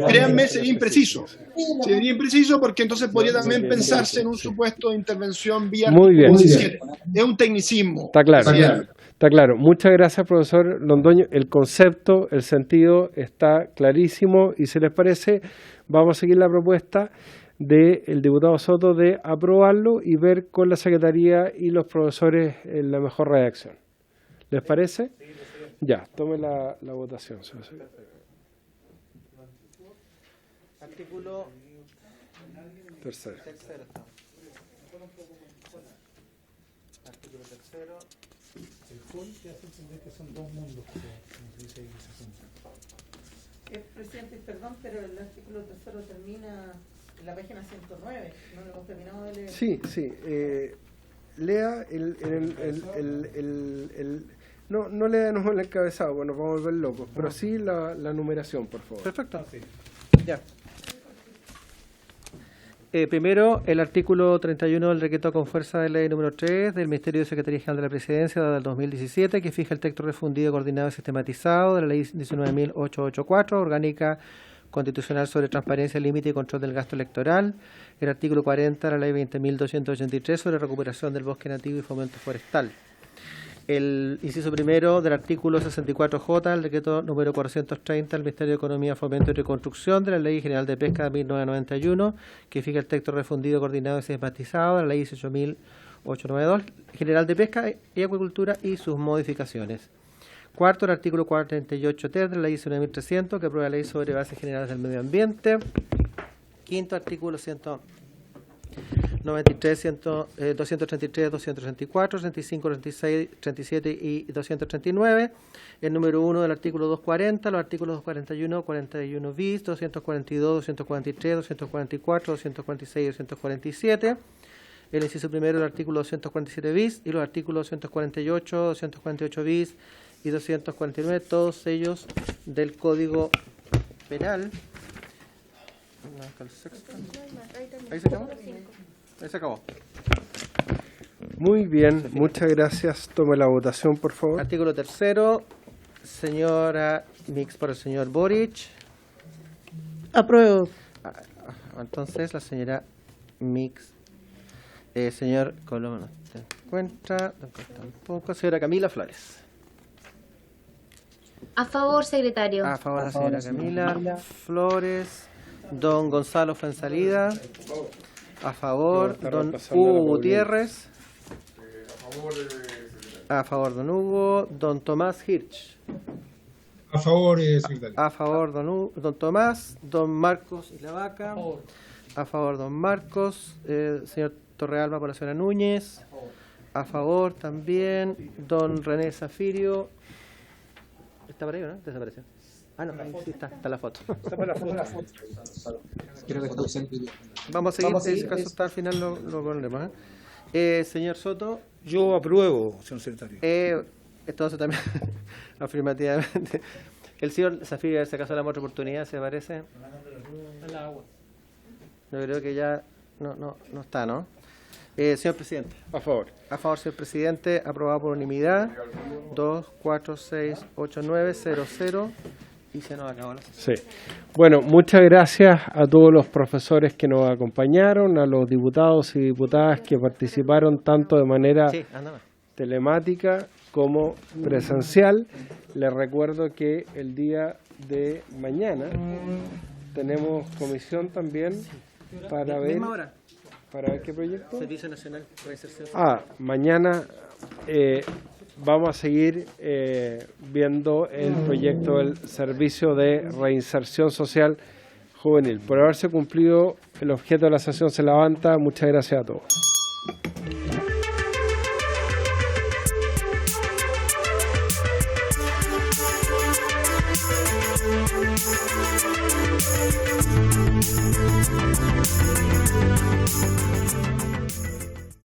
créanme, sería impreciso. Sería impreciso porque entonces podría también pensarse en un supuesto de intervención vía Muy bien. 17. Es un tecnicismo. Está claro. Está claro. Muchas gracias, profesor Londoño. El concepto, el sentido está clarísimo, y si les parece, vamos a seguir la propuesta del diputado Soto de aprobarlo y ver con la Secretaría y los profesores la mejor redacción. ¿Les parece? Ya, tome la votación. Artículo tercero. Artículo tercero. El full te hace entender que son 2 mundos, como se dice ahí en ese punto. Presidente, perdón, pero el artículo 3 termina en la página 109, no lo hemos terminado de leer. Sí. Lea no lea el encabezado, bueno, vamos a volver locos, pero sí la numeración, por favor. Perfecto. Ya. Primero, el artículo 31 del decreto con fuerza de ley número 3 del Ministerio de Secretaría General de la Presidencia del 2017, que fija el texto refundido, coordinado y sistematizado de la ley 19.884, orgánica constitucional sobre transparencia, límite y control del gasto electoral. El artículo 40 de la ley 20.283 sobre recuperación del bosque nativo y fomento forestal. El inciso primero del artículo 64J del decreto número 430 del Ministerio de Economía, Fomento y Reconstrucción de la Ley General de Pesca de 1991, que fija el texto refundido, coordinado y sistematizado de la Ley 18.892 General de Pesca y Acuicultura y sus modificaciones. Cuarto, el artículo 438 de la Ley 19.300, que aprueba la Ley sobre Bases Generales del Medio Ambiente. Quinto, artículo 193, 233, 234, 35, 36, 37 y 239. El número 1 del artículo 240, los artículos 241, 41 bis, 242, 243, 244, 246 y 247. El inciso primero del artículo 247 bis y los artículos 248, 248 bis y 249, todos ellos del Código Penal. ¿Ahí se acabó? Ahí se acabó. Muy bien, muchas gracias. Tome la votación, por favor. Artículo tercero, señora Mix por el señor Boric. Apruebo. Entonces, la señora Mix, señor Coloma no se encuentra, tampoco. Señora Camila Flores. A favor, secretario. A favor, la señora Camila Flores. Don Gonzalo Fuensalida. A favor, don Hugo Gutiérrez. A favor, don Hugo. Don Tomás Hirsch. A favor, secretario. A favor, don Tomás. Don Marcos Ilavaca. A favor, don Marcos. Señor Torrealba por la señora Núñez. A favor también, don René Zafirio. ¿Está por ahí o no? Desapareció. Ah, no, ahí sí está la foto. Está para la foto. Creo que está ausente. Vamos a seguir, en caso hasta al final lo pondremos. Señor Soto. Yo apruebo, señor secretario. Entonces también, afirmativamente. El señor Zafirio, si acaso le damos otra oportunidad, ¿se parece? No, creo que ya no está, ¿no? Señor presidente. A favor. A favor, señor presidente. Aprobado por unanimidad. 2, 4, 6, 8, 9, 0, 0. Y se nos acabó la sesión. Sí. Bueno, muchas gracias a todos los profesores que nos acompañaron, a los diputados y diputadas que participaron tanto de manera telemática como presencial. Les recuerdo que el día de mañana tenemos comisión también para ver... ¿Para ver qué proyecto? Servicio Nacional de Reinserción. Mañana vamos a seguir viendo el proyecto del Servicio de Reinserción Social Juvenil. Por haberse cumplido el objeto de la sesión se levanta. Muchas gracias a todos.